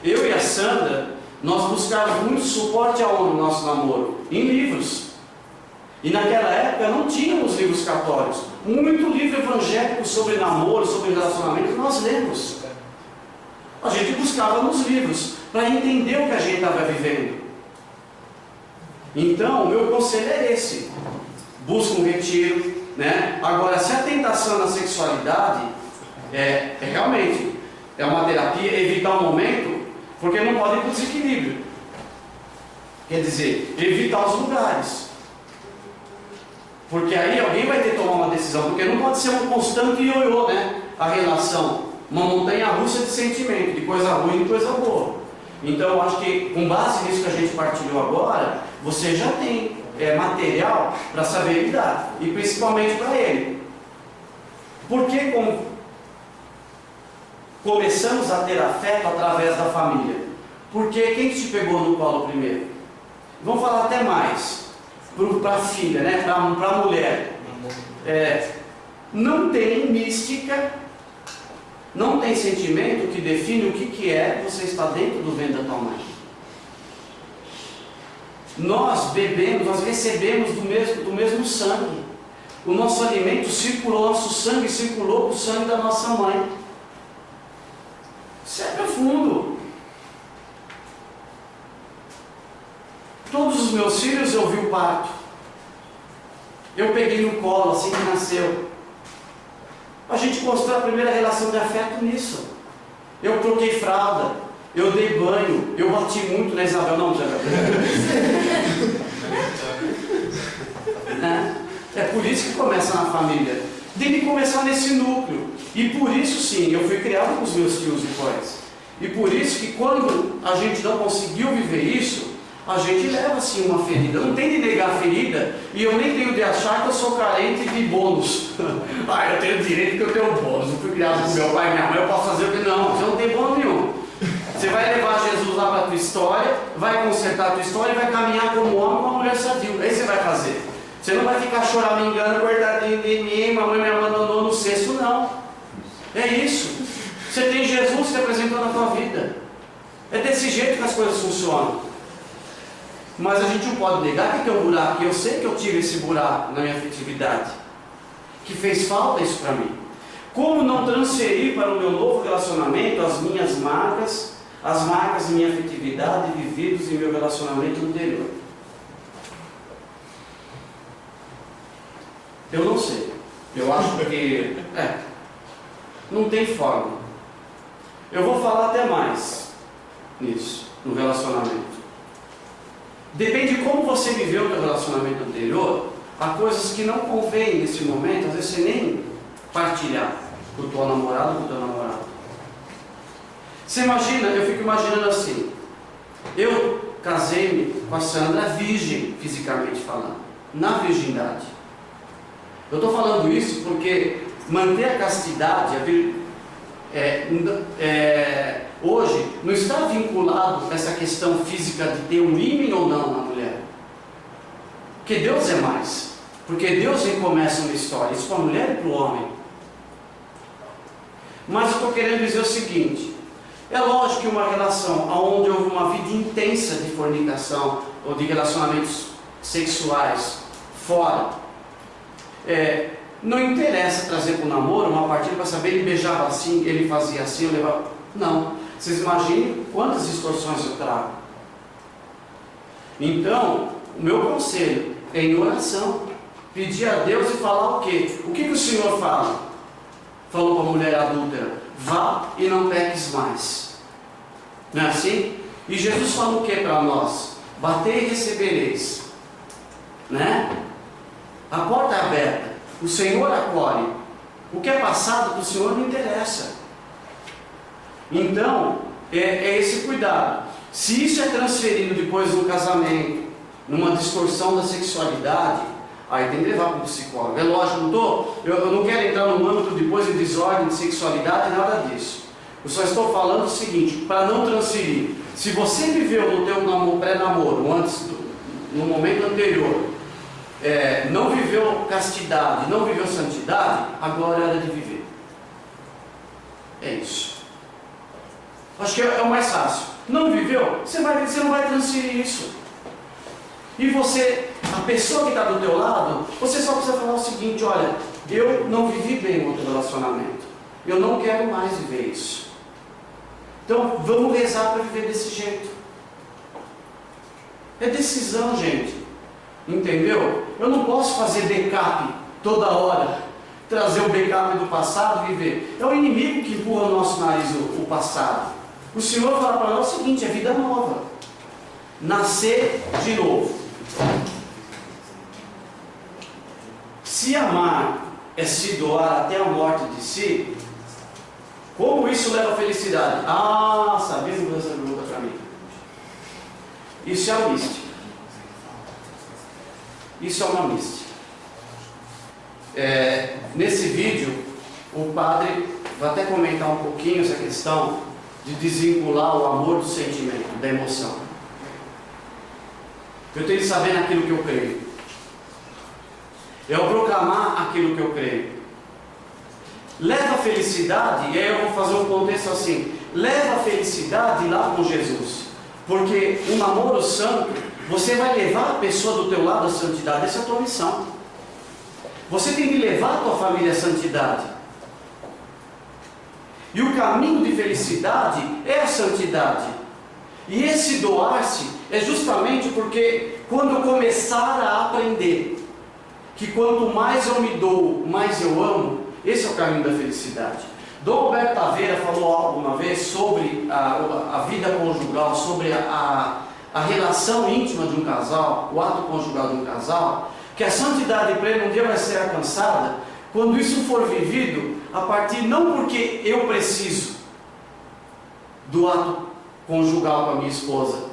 Eu e a Sandra, nós buscávamos muito suporte aonde no nosso namoro? Em livros. E naquela época não tínhamos livros católicos. Muito livro evangélico sobre namoro, sobre relacionamento, nós lemos. A gente buscava nos livros para entender o que a gente estava vivendo. Então, o meu conselho é esse: busca um retiro, né? Agora, se a tentação na sexualidade realmente é uma terapia, evitar um momento, porque não pode ir para o desequilíbrio. Quer dizer, evitar os lugares. Porque aí alguém vai ter que tomar uma decisão, porque não pode ser um constante ioiô, né? A relação. Uma montanha russa de sentimento, de coisa ruim e coisa boa. Então eu acho que com base nisso que a gente partilhou agora, você já tem material para saber lidar, e principalmente para ele. Porque começamos a ter afeto através da família? Porque quem te pegou no colo primeiro? Vamos falar até mais para a filha, né? Para a mulher. Não tem mística, não tem sentimento que define o que é você estar dentro do ventre da tua mãe. Nós bebemos, nós recebemos do mesmo sangue. O nosso alimento circulou, nosso sangue circulou com o sangue da nossa mãe. Isso é profundo. Todos os meus filhos eu vi o parto. Eu peguei no colo assim que nasceu. A gente construiu a primeira relação de afeto nisso. Eu troquei fralda, eu dei banho, eu bati muito na Isabel, não, Isabel. É por isso que começa na família. Tem que começar nesse núcleo. E por isso sim, eu fui criado com os meus tios depois. E por isso que quando a gente não conseguiu viver isso, a gente leva assim uma ferida. Não tem de negar a ferida, e eu nem tenho de achar que eu sou carente de bônus. Eu tenho direito que eu tenho bônus. Eu fui criado com meu pai e minha mãe, eu posso fazer o que não. Você não tem bônus nenhum. Você vai levar Jesus lá para a tua história, vai consertar a tua história e vai caminhar como homem com uma mulher sadio. Aí você vai fazer. Você não vai ficar choramingando, coitadinho de mim, mamãe me abandonou no cesto, não. É isso. Você tem Jesus se apresentando na tua vida. É desse jeito que as coisas funcionam. Mas a gente não pode negar que tem um buraco, e eu sei que eu tive esse buraco na minha afetividade, que fez falta isso para mim. Como não transferir para o meu novo relacionamento as minhas marcas, as marcas de minha afetividade vividos em meu relacionamento anterior? Eu não sei. Eu acho que não tem forma. Eu vou falar até mais nisso, no relacionamento. Depende de como você viveu o seu relacionamento anterior. Há coisas que não convém nesse momento, às vezes você nem partilhar com o teu namorado ou com o teu namorado. Você imagina, eu fico imaginando assim, eu casei-me com a Sandra virgem, fisicamente falando, na virgindade. Eu estou falando isso porque manter a castidade, hoje, não está vinculado a essa questão física de ter um ímã ou não na mulher. Porque Deus é mais. Porque Deus começa uma história, isso para a mulher e para o homem. Mas eu estou querendo dizer o seguinte: é lógico que uma relação onde houve uma vida intensa de fornicação ou de relacionamentos sexuais fora, não interessa trazer para o namoro uma partida para saber ele beijava assim, ele fazia assim, eu levava. Não. Vocês imaginem quantas distorções eu trago. Então, o meu conselho é em oração. Pedir a Deus e falar o quê? O que o Senhor fala? Falou para a mulher adúltera: vá e não peques mais. Não é assim? E Jesus falou o que para nós? Batei e recebereis. Né? A porta é aberta. O Senhor acolhe. O que é passado para o Senhor não interessa. Então, é esse cuidado. Se isso é transferido depois no casamento, numa distorção da sexualidade, aí tem que levar para o psicólogo. É lógico, eu não quero entrar no âmbito depois de desordem de sexualidade, nada disso. Eu só estou falando o seguinte, para não transferir. Se você viveu no teu pré-namoro, no momento anterior, não viveu castidade, não viveu santidade, agora é hora de viver. É isso. Acho que é o mais fácil. Não viveu, você não vai transferir isso. E você, a pessoa que está do teu lado, você só precisa falar o seguinte: olha, eu não vivi bem outro relacionamento, eu não quero mais viver isso. Então vamos rezar para viver desse jeito. É decisão, gente. Entendeu? Eu não posso fazer backup toda hora, trazer o backup do passado e viver. É o inimigo que empurra no nosso nariz o passado. O Senhor fala para nós o seguinte: é vida nova, nascer de novo. Se amar é se doar até a morte de si, como isso leva à felicidade? Ah, sabia que você pergunta para mim. Isso é uma mística. Isso é uma mística. Nesse vídeo, o padre vai até comentar um pouquinho essa questão de desvincular o amor do sentimento, da emoção. Eu tenho que saber naquilo que eu creio. É o proclamar aquilo que eu creio. Leva a felicidade, e aí eu vou fazer um contexto assim: leva a felicidade lá com Jesus. Porque o namoro santo, você vai levar a pessoa do teu lado à santidade. Essa é a tua missão. Você tem que levar a tua família à santidade. E o caminho de felicidade é a santidade. E esse doar-se é justamente porque quando eu começar a aprender que quanto mais eu me dou, mais eu amo, esse é o caminho da felicidade. Dom Alberto Taveira falou alguma vez sobre a vida conjugal, sobre a relação íntima de um casal, o ato conjugal de um casal, que a santidade plena um dia vai ser alcançada quando isso for vivido a partir, não porque eu preciso do ato conjugal com a minha esposa,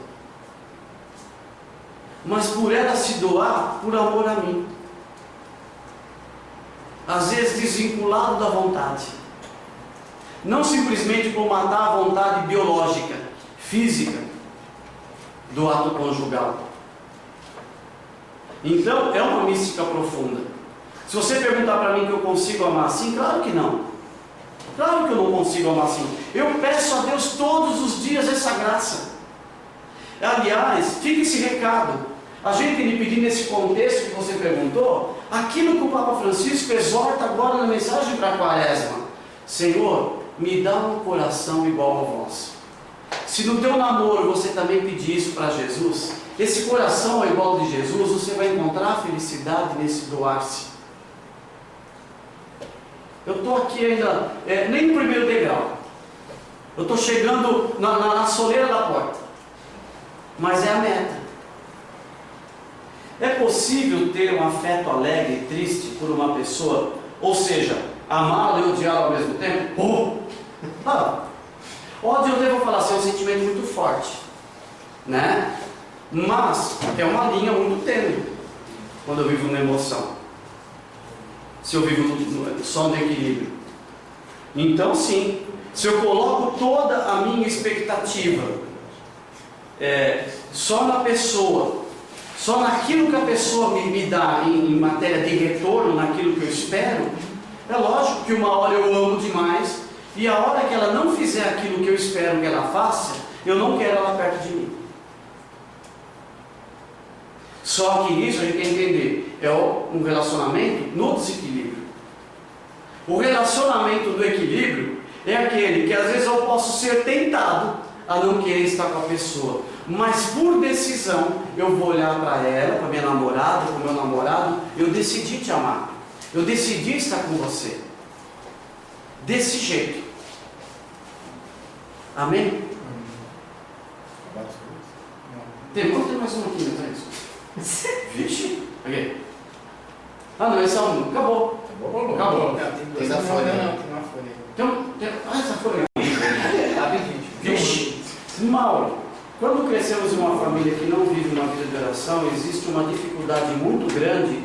mas por ela se doar por amor a mim. Às vezes desvinculado da vontade, não simplesmente por matar a vontade biológica, física do ato conjugal. Então é uma mística profunda. Se você perguntar para mim que eu consigo amar assim, claro que não. Claro que eu não consigo amar assim. Eu peço a Deus todos os dias essa graça. Aliás, fica esse recado. A gente tem de pedir nesse contexto que você perguntou, aquilo que o Papa Francisco exorta agora na mensagem para a Quaresma: Senhor, me dá um coração igual ao vosso. Se no teu namoro você também pedir isso para Jesus, esse coração é igual ao de Jesus, você vai encontrar felicidade nesse doar-se. Eu estou aqui ainda, nem no primeiro degrau. Eu estou chegando na soleira da porta. Mas é a meta. É possível ter um afeto alegre e triste por uma pessoa? Ou seja, amá-la e odiá-la ao mesmo tempo? Ódio, eu devo falar assim, é um sentimento muito forte, né? Mas é uma linha muito tênue quando eu vivo na emoção. Se eu vivo só no equilíbrio. Então sim, se eu coloco toda a minha expectativa só na pessoa, só naquilo que a pessoa me dá em matéria de retorno, naquilo que eu espero, é lógico que uma hora eu amo demais, e a hora que ela não fizer aquilo que eu espero que ela faça, eu não quero ela perto de mim. Só que isso a gente tem que entender, é um relacionamento no desequilíbrio. O relacionamento do equilíbrio é aquele que às vezes eu posso ser tentado a não querer estar com a pessoa, mas por decisão eu vou olhar para ela, para minha namorada, para o meu namorado, eu decidi te amar, eu decidi estar com você, desse jeito. Amém? Tem mais uma aqui, não é isso? Vixe, aqui. Ah não, esse é um. Acabou. Acabou. Tem da folha. Essa folha. Vixe. Mauro, quando crescemos em uma família que não vive uma vida de oração, existe uma dificuldade muito grande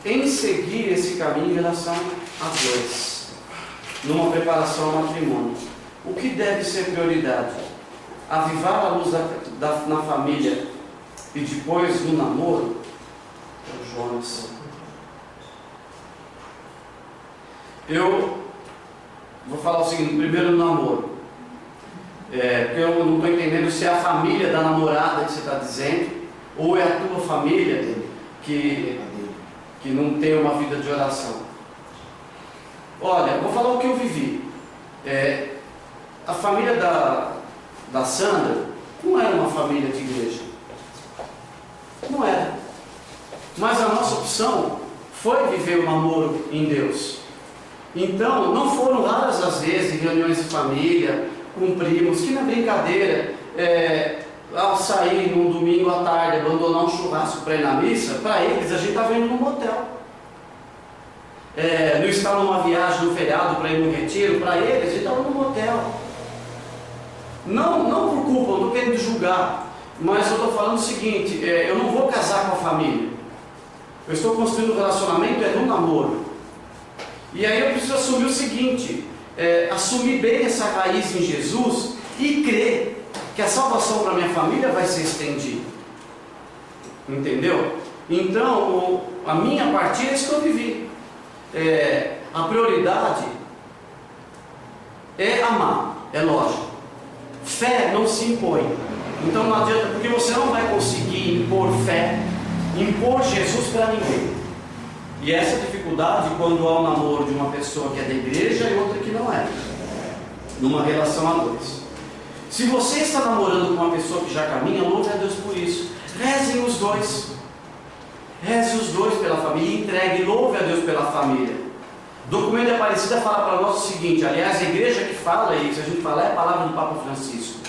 em seguir esse caminho em relação a dois, numa preparação ao matrimônio. O que deve ser prioridade? Avivar a luz na família e depois no namoro? É o Jonas. Eu vou falar o seguinte, primeiro no namoro. Porque eu não estou entendendo se é a família da namorada que você está dizendo, ou é a tua família que não tem uma vida de oração. Olha, eu vou falar o que eu vivi. A família da Sandra não era uma família de igreja. Não era. Mas a nossa opção foi viver o namoro em Deus. Então, não foram raras as vezes reuniões de família, com primos, que na brincadeira, ao sair num domingo à tarde, abandonar um churrasco para ir na missa, para eles a gente estava indo num motel. Não estar numa viagem no feriado para ir no retiro, para eles a gente estava num motel. Não por culpa, não estou querendo julgar, mas eu estou falando o seguinte, eu não vou casar com a família. Eu estou construindo um relacionamento no namoro. E aí eu preciso assumir o seguinte, assumir bem essa raiz em Jesus e crer que a salvação para minha família vai ser estendida. Entendeu? Então, a minha partida é isso que eu vivi. A prioridade é amar, é lógico. Fé não se impõe. Então não adianta, porque você não vai conseguir impor fé, impor Jesus para ninguém. E essa dificuldade quando há um namoro de uma pessoa que é da igreja e outra que não é, numa relação a dois. Se você está namorando com uma pessoa que já caminha, louve a Deus por isso. Rezem os dois. Reze os dois pela família, entregue, louve a Deus pela família. O documento de Aparecida fala para nós o seguinte, aliás, a igreja que fala isso, a gente fala, é a palavra do Papa Francisco.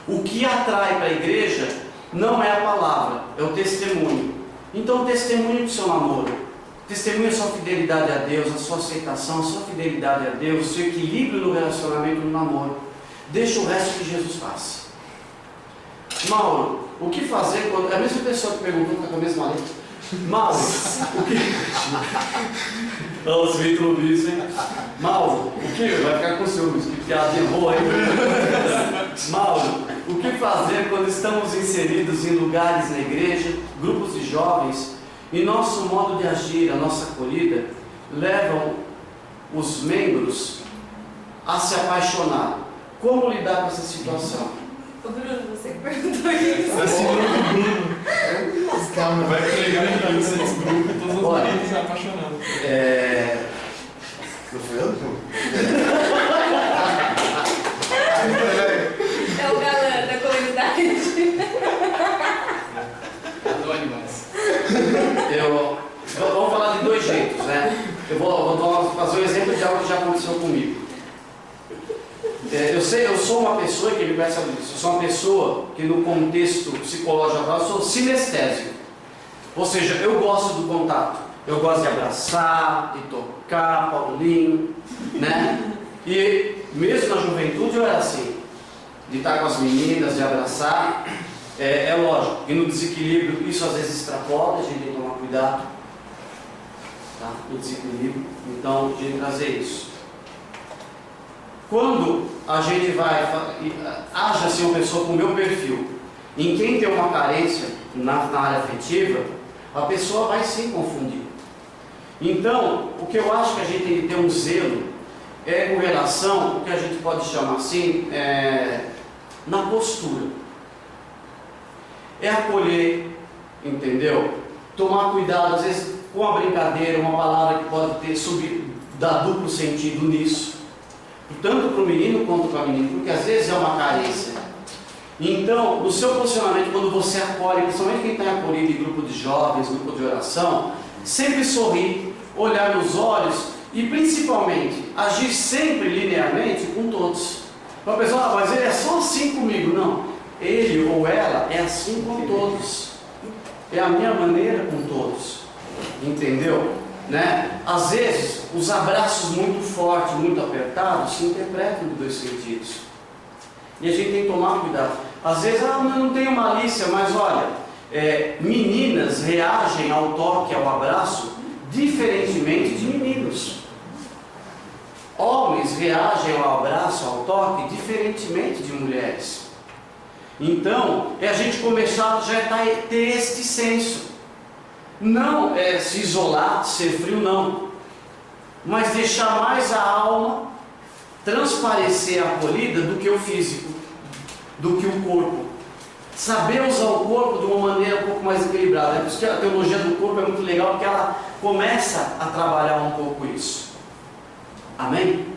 O que atrai para a igreja não é a palavra, é o testemunho. Então, testemunho do seu namoro. Testemunha a sua fidelidade a Deus, a sua aceitação, a sua fidelidade a Deus, o seu equilíbrio no relacionamento, no namoro. Deixa o resto que Jesus faz. Mauro, o que fazer quando... É a mesma pessoa que perguntou, está com a mesma letra. Mauro, o que... Olha os Vitor Luiz, hein? Mauro, o que... Vai ficar com ciúmes, que piadinha boa, hein? Mauro, o que fazer quando estamos inseridos em lugares na igreja, grupos de jovens, e nosso modo de agir, a nossa acolhida, levam os membros a se apaixonar? Como lidar com essa situação? Ô Bruno, você que perguntou isso. Calma, vai pregar em isso nesse grupo e todos os meninos se apaixonando. Não foi eu? É o galã da comunidade. Adoro mais. Vamos falar de dois jeitos, né? Eu vou fazer um exemplo de algo que já aconteceu comigo. Eu sou uma pessoa que me conhece disso. Eu sou uma pessoa que no contexto psicológico eu sou sinestésico. Ou seja, eu gosto do contato. Eu gosto de abraçar, de tocar, Paulinho, né? E mesmo na juventude eu era assim. de estar com as meninas, de abraçar. É lógico, e no desequilíbrio isso às vezes extrapola, a gente tem que tomar cuidado, tá? No desequilíbrio, então a gente trazer isso. Quando a gente vai, haja assim uma pessoa com o meu perfil, em quem tem uma carência na área afetiva, a pessoa vai sim confundir. Então, o que eu acho que a gente tem que ter um zelo é com relação, o que a gente pode chamar assim, na postura. É acolher, entendeu? Tomar cuidado, às vezes com a brincadeira, uma palavra que pode dar duplo sentido nisso, tanto para o menino quanto para a menina, porque às vezes é uma carência. Então, no seu posicionamento, quando você acolhe, principalmente quem está acolhido em grupo de jovens, grupo de oração, sempre sorrir, olhar nos olhos e principalmente agir sempre linearmente com todos. Então a pessoa, mas ele é só assim comigo. Não. Ele ou ela é assim com todos, é a minha maneira com todos, entendeu? Né? Às vezes, os abraços muito fortes, muito apertados, se interpretam de dois sentidos, e a gente tem que tomar cuidado. Às vezes, não tenho malícia, mas olha, meninas reagem ao toque, ao abraço, diferentemente de meninos. Homens reagem ao abraço, ao toque, diferentemente de mulheres. Então, é a gente começar já a ter este senso. Não se isolar, ser frio, não. Mas deixar mais a alma transparecer acolhida do que o físico, do que o corpo. Saber usar o corpo de uma maneira um pouco mais equilibrada. É por isso que a teologia do corpo é muito legal, porque ela começa a trabalhar um pouco isso. Amém?